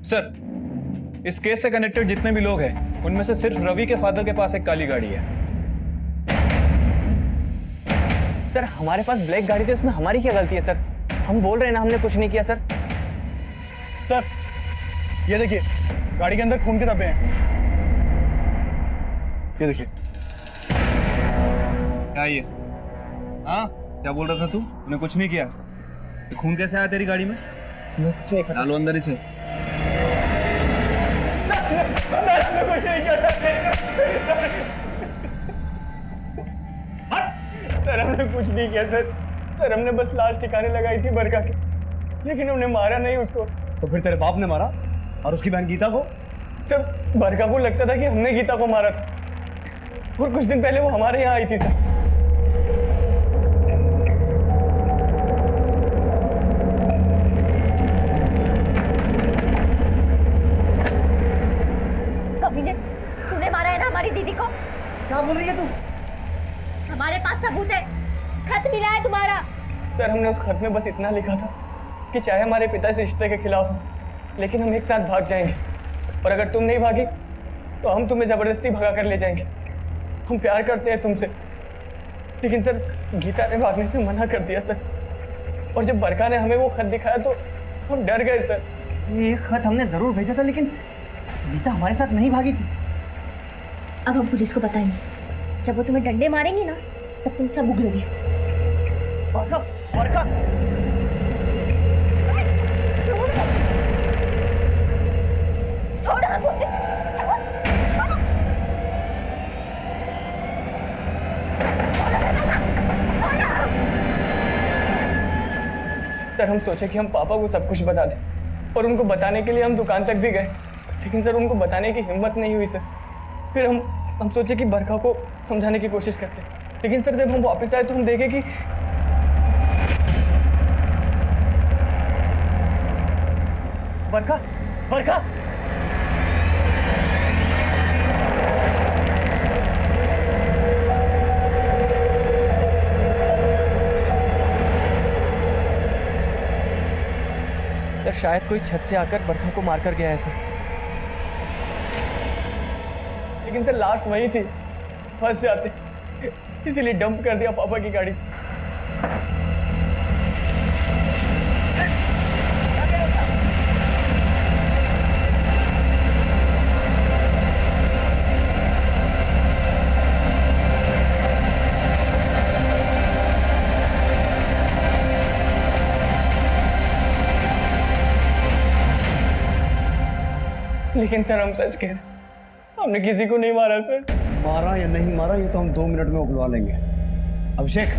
सर, इस केस से कनेक्टेड जितने भी लोग हैं उनमें से सिर्फ रवि के फादर के पास एक काली गाड़ी है। सर हमारे पास ब्लैक गाड़ी थी, उसमें हमारी क्या गलती है सर? हम बोल रहे हैं ना हमने कुछ नहीं किया सर। सर ये देखिए, गाड़ी के अंदर खून के धब्बे हैं। ये देखिए। क्या ये? हाँ, क्या बोल रहा था तू? तूने कुछ नहीं किया? तो खून कैसे आया तेरी गाड़ी में? डालो अंदर इसे। कुछ नहीं किया सर, हमने कुछ नहीं किया सर, हमने बस लाश ठिकाने लगाई थी बरखा की, लेकिन हमने मारा नहीं उसको। तो फिर तेरे बाप ने मारा और उसकी बहन गीता को? सर बरखा को लगता था कि हमने गीता को मारा था, और कुछ दिन पहले वो हमारे यहाँ आई थी सर। कमीने, तूने मारा है ना हमारी दीदी को? क्या बोल रही है तू? हमारे पास सबूत है, खत मिला है तुम्हारा। सर हमने उस खत में बस इतना लिखा था कि चाहे हमारे पिता इस रिश्ते के खिलाफ हो, लेकिन हम एक साथ भाग जाएंगे, और अगर तुम नहीं भागी तो हम तुम्हें जबरदस्ती भगा कर ले जाएंगे। हम प्यार करते हैं तुमसे, लेकिन सर गीता ने भागने से मना कर दिया सर, और जब बरखा ने हमें वो खत दिखाया तो हम डर गए सर। ये खत हमने जरूर भेजा था, लेकिन गीता हमारे साथ नहीं भागी थी। अब हम पुलिस को बताएंगे, जब वो तुम्हें डंडे मारेंगे ना तब तुम सब उगलोगे। बरखा, बरखा। सर हम सोचे कि हम पापा को सब कुछ बता दें, और उनको बताने के लिए हम दुकान तक भी गए, लेकिन सर उनको बताने की हिम्मत नहीं हुई सर। फिर हम सोचे कि बरखा को समझाने की कोशिश करते, लेकिन सर जब हम वापस आए तो हम देखे कि बरखा, बरखा। सर शायद कोई छत से आकर बरखा को मारकर गया है सर, लेकिन सर लाश वही थी, फंस जाते, इसीलिए डंप कर दिया पापा की गाड़ी से। लेकिन सर हम सच कह रहे, हमने किसी को नहीं मारा सर। मारा या नहीं मारा ये तो हम 2 मिनट में उगलवा लेंगे। अभिषेक,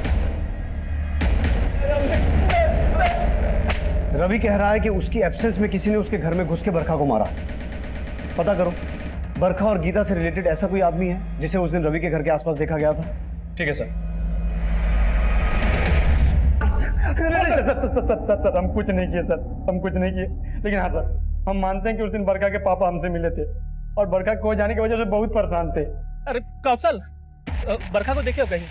रवि कह रहा है कि उसकी एब्सेंस में किसी ने उसके घर में घुस के बरखा को मारा। पता करो, बरखा और गीता से रिलेटेड ऐसा कोई आदमी है जिसे उस दिन रवि के घर के आसपास देखा गया था? ठीक है सर। सर हम कुछ नहीं किए सर, हम कुछ नहीं किए। लेकिन हाँ सर, हम मानते हैं कि उस दिन बरखा के पापा हमसे मिले थे और बरखा खो जाने की वजह से बहुत परेशान थे। अरे कौशल, बरखा को देखे हो कहीं?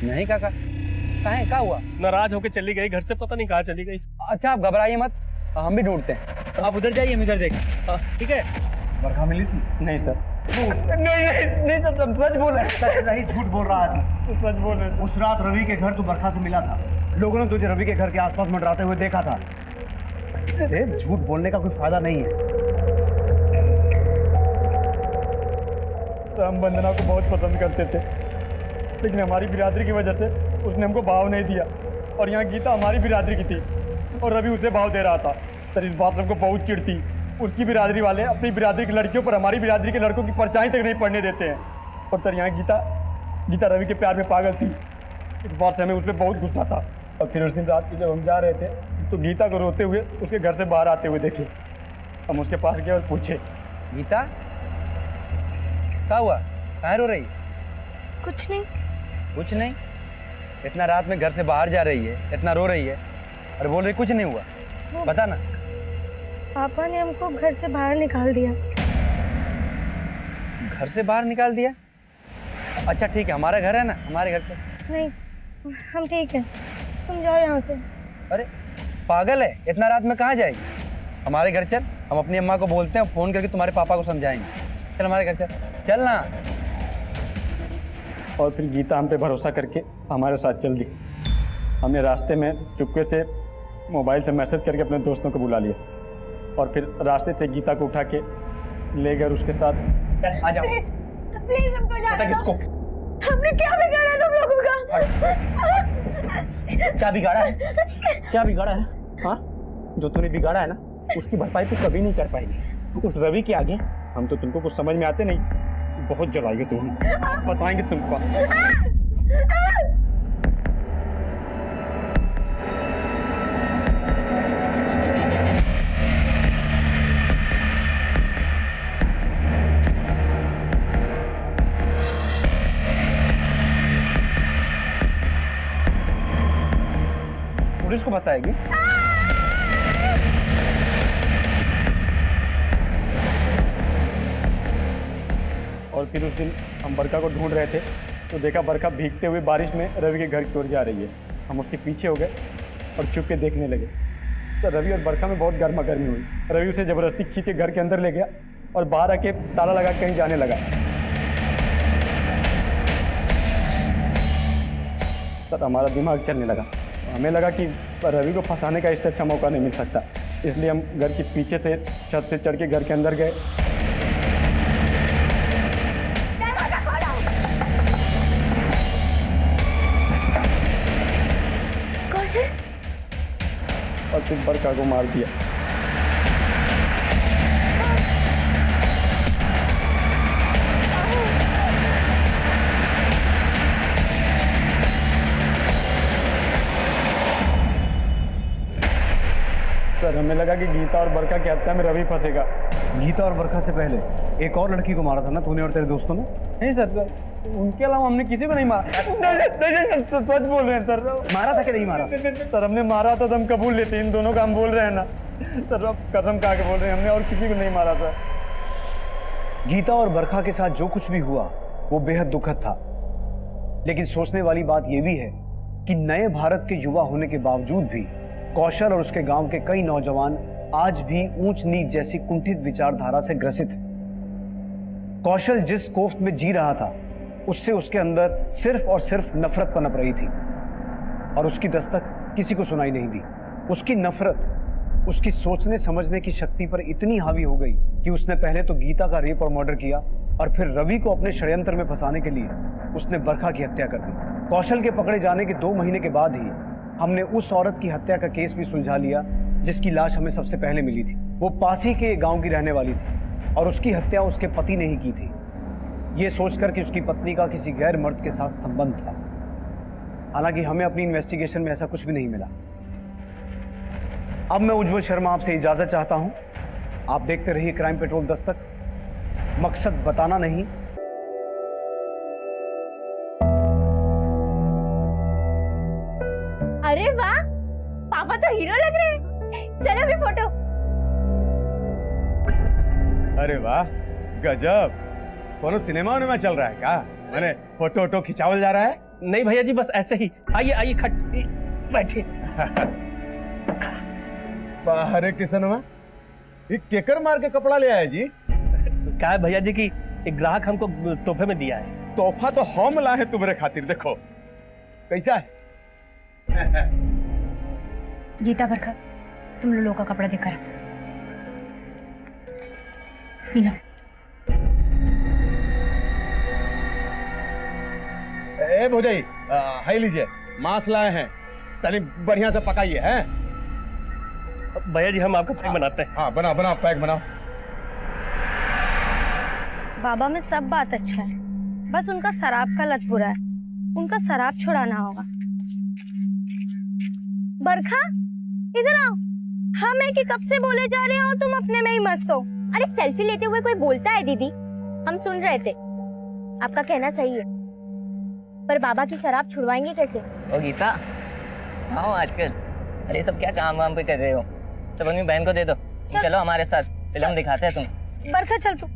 नहीं काका, कहाँ क्या हुआ? नाराज होके चली गई, घर से पता नहीं कहाँ चली गई। अच्छा आप घबराइए मत, हम भी ढूंढते हैं। आप उधर जाइए, हम इधर देखें। ठीक है। बरखा मिली थी? नहीं सर। नहीं सर, हम सच बोल रहे हैं। सच नहीं, झूठ बोल रहा है तू। सच बोल रहे हैं। उस रात रवि के घर तू बरखा से मिला था, लोगों ने तुझे रवि के घर के आसपास मंडराते हुए देखा था। झूठ बोलने का कोई फायदा नहीं है। तो हम वंदना को बहुत पसंद करते थे, लेकिन हमारी बिरादरी की वजह से उसने हमको भाव नहीं दिया। और यहाँ गीता हमारी बिरादरी की थी और रवि उसे भाव दे रहा था। सर इस बात से हमको बहुत चिढ़ थी। उसकी बिरादरी वाले अपनी बिरादरी की लड़कियों पर हमारी बिरादरी के लड़कों की परछाई तक नहीं पड़ने देते हैं। और सर यहाँ गीता रवि के प्यार में पागल थी। इस बात से हमें उस पर बहुत गुस्सा था। और फिर उस दिन रात को जब हम जा रहे थे तो गीता को रोते हुए उसके घर से बाहर आते हुए देखे। हम उसके पास गए और पूछे, गीता क्या हुआ, कहाँ रो रही? कुछ नहीं। कुछ नहीं? इतना रात में घर से बाहर जा रही है, इतना रो रही है और बोल रही कुछ नहीं हुआ। बता ना। पापा ने हमको घर से बाहर निकाल दिया। घर से बाहर निकाल दिया? अच्छा ठीक है, हमारा घर है ना, हमारे घर से। नहीं, हम ठीक है, तुम जाओ यहाँ से। अरे पागल है, इतना रात में कहाँ जाएगी? हमारे घर चल, हम अपनी अम्मा को बोलते हैं, फ़ोन करके तुम्हारे पापा को समझाएंगे। चल हमारे घर चल ना। और फिर गीता हम पे भरोसा करके हमारे साथ चल दी। हमने रास्ते में चुपके से मोबाइल से मैसेज करके अपने दोस्तों को बुला लिया और फिर रास्ते से गीता को उठा के ले गए उसके साथ। आ जाओ। प्लीज हमको जाने दो। हमने क्या बिगाड़ा है तुम लोगों का? क्या बिगाड़ा है? क्या बिगाड़ा है? हाँ, जो तूने बिगाड़ा है ना, उसकी भरपाई तू कभी नहीं कर पाएगी। उस रवि के आगे हम तो तुमको कुछ समझ में आते नहीं। बहुत जलाएंगे तुम, बताएंगे तुमको। पुलिस को बताएगी? और फिर उस दिन हम बरखा को ढूंढ रहे थे तो देखा बरखा भीगते हुए बारिश में रवि के घर की ओर जा रही है। हम उसके पीछे हो गए और चुप के देखने लगे। तो रवि और बरखा में बहुत गर्मा गर्मी हुई। रवि उसे ज़बरदस्ती खींचे घर के अंदर ले गया और बाहर आके ताला लगा के कहीं जाने लगा। सर हमारा दिमाग चलने लगा। हमें लगा कि रवि को फंसाने का इससे अच्छा मौका नहीं मिल सकता, इसलिए हम घर के पीछे से छत से चढ़ के घर के अंदर गए। और फिर बरखा को मार दिया। सर हमें लगा कि गीता और बरखा की हत्या में रवि फंसेगा। गीता और बरखा से पहले एक और लड़की को मारा था ना तूने और तेरे दोस्तों ने? नहीं सर, उनके अलावा हमने किसी को नहीं मारा। नहीं, सच बोल रहे हैं सर। मारा था कि नहीं मारा? सर हमने मारा था तो हम कबूल लेते, इन दोनों का हम बोल रहे हैं ना सर। अब कसम खा के बोल रहे हैं, हमने और किसी को नहीं मारा था। गीता और बरखा के साथ जो कुछ भी हुआ वो बेहद दुखद था, लेकिन सोचने वाली बात यह भी है कि नए भारत के युवा होने के बावजूद भी कौशल और उसके गांव के कई नौजवान आज भी ऊंच नीच जैसी कुंठित विचारधारा से ग्रसित हैं। कौशल जिस कोफ्त में जी रहा था उससे उसके अंदर सिर्फ और सिर्फ नफरत पनप रही थी और उसकी दस्तक किसी को सुनाई नहीं दी। उसकी नफरत उसकी सोचने समझने की शक्ति पर इतनी हावी हो गई कि उसने पहले तो गीता का रेप और मर्डर किया और फिर रवि को अपने षड्यंत्र में फंसाने के लिए उसने बरखा की हत्या कर दी। कौशल के पकड़े जाने के 2 महीने के बाद ही हमने उस औरत की हत्या का केस भी सुलझा लिया जिसकी लाश हमें सबसे पहले मिली थी। वो पास ही के गांव की रहने वाली थी और उसकी हत्या उसके पति ने ही की थी, यह सोचकर कि उसकी पत्नी का किसी गैर मर्द के साथ संबंध था। हालांकि हमें अपनी इन्वेस्टिगेशन में ऐसा कुछ भी नहीं मिला। अब मैं उज्जवल शर्मा आपसे इजाजत चाहता हूं। आप देखते रहिए क्राइम पेट्रोल दस्तक, मकसद बताना नहीं। अरे वाह, पापा तो हीरो लग रहे हैं। चलो अभी फोटो। अरे वाह, गजब। कोनो सिनेमा में चल रहा है क्या? मैंने फोटो वोटो खिंचावल जा रहा है? नहीं भैया जी, बस ऐसे ही। आइए आइए, खट बैठिए। अरे किसनवा, ये केकर मार के कपड़ा ले आया जी? क्या है भैया जी की एक ग्राहक हमको तोहफे में दिया है। तोहफा तो हम लाए हैं तुम्हारे खातिर। देखो कैसा है। गीता बरखा, तुम लोगों का कपड़ा देखकर मीना। ए भौजाई, हाई लीजिए, मांस लाए हैं, तनी बढ़िया से पकाइए। हैं भैया जी, हम आपका पैक बनाते हैं। हाँ, बनाओ बनाओ, पैक बनाओ। बाबा में सब बात अच्छा है, बस उनका शराब का लत बुरा है। उनका शराब छुड़ाना होगा। बरखा, इधर आओ। हम है कि कब से बोले जा रहे हो, तुम अपने में ही मस्त हो। अरे सेल्फी लेते हुए कोई बोलता है दीदी? हम सुन रहे थे। आपका कहना सही है, पर बाबा की शराब छुड़वाएंगे कैसे? ओ गीता, आओ आजकल। अरे सब क्या काम वाम पे कर रहे हो? सब अपनी बहन को दे दो। चलो हमारे साथ, फिल्म दिखाते हैं तुम। बरखा चल तू।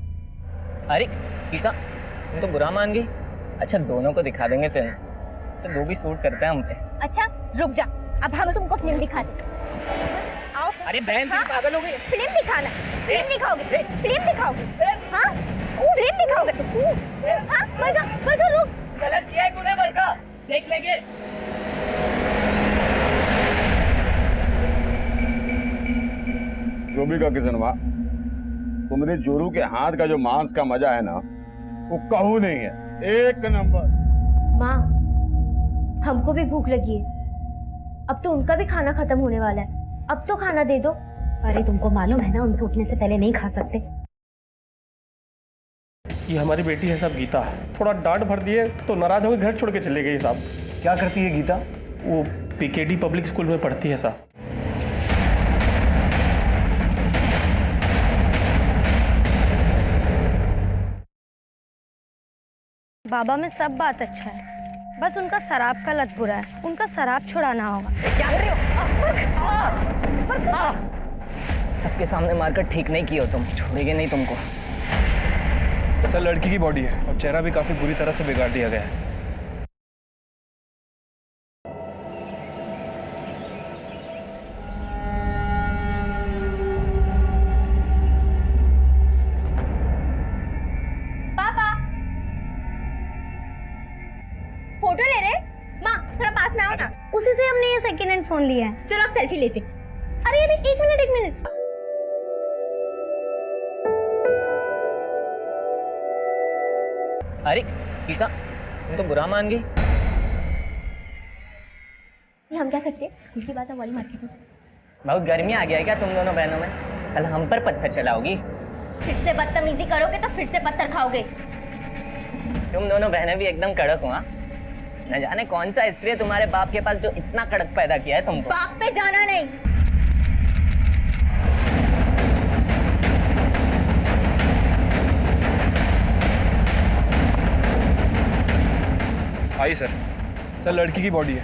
अरे गीता, तुम तो बुरा मान गई। अच्छा, दोनों को दिखा देंगे फिल्म, सब दो भी सूट करते हैं हम पे। अच्छा रुक जा, अब हम तुमको फिल्म दिखाते। आओ। अरे बहन, तुम पागल हो गई? फिल्म दिखाना। फिल्म दिखाओगे? फिल्म दिखाओगे? हाँ, फिल्म दिखाओगे? हाँ, बरखा बरखा रुक। गलत किया है तूने बरखा, देख लेंगे। जो भी का किसनवा, तुम्हारे जोरू के हाथ का जो मांस का मजा है ना, वो कहू नहीं है। एक नंबर। माँ, हमको भी भूख लगी है। अब तो उनका भी खाना खत्म होने वाला है, अब तो खाना दे दो। अरे तुमको मालूम है ना, उनके उठने से पहले नहीं खा सकते। ये हमारी बेटी है साहब, गीता। थोड़ा डांट भर दिए तो नाराज होकर घर छोड़ के चले गई साहब। क्या करती है गीता? वो पीकेडी पब्लिक स्कूल में पढ़ती है साहब। बाबा में सब बात अच्छा है, बस उनका शराब का लत बुरा है। उनका शराब छुड़ाना होगा। क्या कर रही हो? सबके सामने मारकर ठीक नहीं किया हो तुम, छोड़ेंगे नहीं तुमको। सर, लड़की की बॉडी है और चेहरा भी काफी बुरी तरह से बिगाड़ दिया गया है। पापा, फोटो ले रहे? माँ थोड़ा पास में आओ ना। उसी से हमने ये सेकेंड हैंड फोन लिया है। चलो आप सेल्फी लेते। अरे अरे एक मिनट एक मिनट। अरे गीता, तुम तो बुरा मान गई। हम क्या करते हैं, स्कूल की बात हमारी मार्केट में। बहुत गर्मी आ गया है क्या तुम दोनों बहनों में? कल हम पर पत्थर चलाओगी? फिर से बदतमीजी करोगे तो फिर से पत्थर खाओगे। तुम दोनों बहनें भी एकदम कड़क हो। हाँ, न जाने कौन सा स्त्री है तुम्हारे बाप के पास जो इतना कड़क पैदा किया है तुमको। बाप पे जाना नहीं। आई सर। सर, लड़की की बॉडी है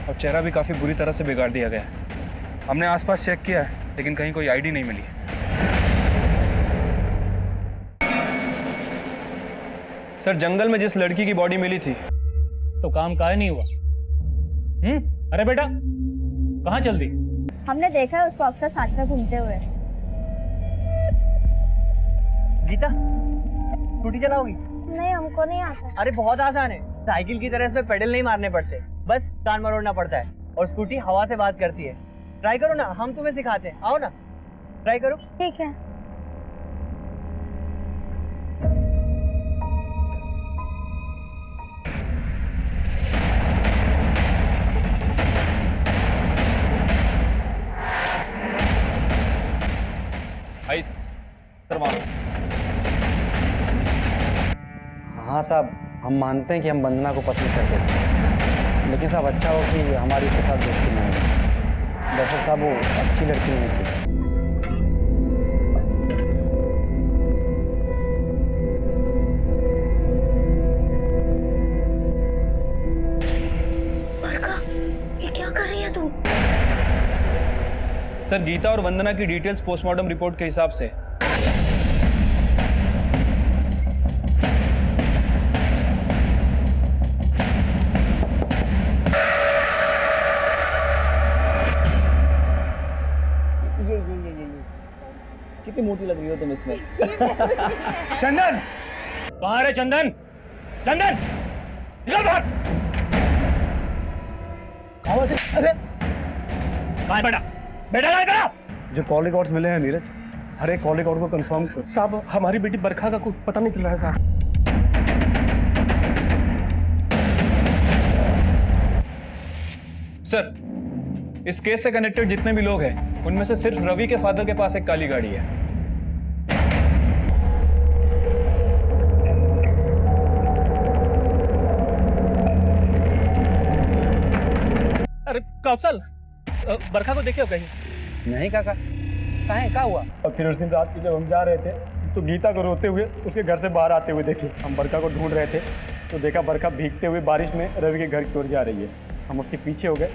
और चेहरा भी काफी बुरी तरह से बिगाड़ दिया गया है। हमने आसपास चेक किया है, लेकिन कहीं कोई आईडी नहीं मिली है। सर, जंगल में जिस लड़की की बॉडी मिली थी, तो काम काहे नहीं हुआ? अरे बेटा, कहाँ चल दी? हमने देखा है उसको अक्सर साथ में घूमते हुए। गीता, स्कूटी चलाओगी? नहीं, हमको नहीं आता। अरे बहुत आसान है, साइकिल की तरह इसमें पेडल नहीं मारने पड़ते, बस कान मरोड़ना पड़ता है। और स्कूटी हवा से बात करती है। ट्राई करो ना, हम तुम्हें सिखाते हैं। आओ ना, ट्राई करो। ठीक है। आई सर। वहाँ साहब, हम मानते हैं कि हम वंदना को पसंद करते थे, लेकिन साहब अच्छा हो कि हमारी उसके साथ दोस्ती नहीं हुई। दरअसल साहब वो अच्छी लड़की नहीं थी। ये क्या कर रही है तू? सर, गीता और वंदना की डिटेल्स पोस्टमार्टम रिपोर्ट के हिसाब से। कितनी मोटी लग रही हो तुम इसमें। चंदन, कहाँ रे चंदन? चंदन, निकल बाहर। कहाँ से? अरे कहाँ है बेटा? बेटा कहाँ है तेरा? जो कॉल रिकॉर्ड्स मिले हैं नीरज, हर एक कॉल रिकॉर्ड को कंफर्म कर। साहब, हमारी बेटी बरखा का कुछ पता नहीं चल रहा है साहब। सर, इस केस से कनेक्टेड जितने भी लोग हैं, उनमें से सिर्फ रवि के फादर के पास एक काली गाड़ी है। अरे कौशल, बरखा को देखे हो कहीं? नहीं काका, कहाँ है, क्या हुआ? और फिर उस दिन रात को जब हम जा रहे थे तो गीता को रोते हुए उसके घर से बाहर आते हुए देखे। हम बरखा को ढूंढ रहे थे तो देखा बरखा भीगते हुए बारिश में रवि के घर की ओर जा रही है। हम उसके पीछे हो गए।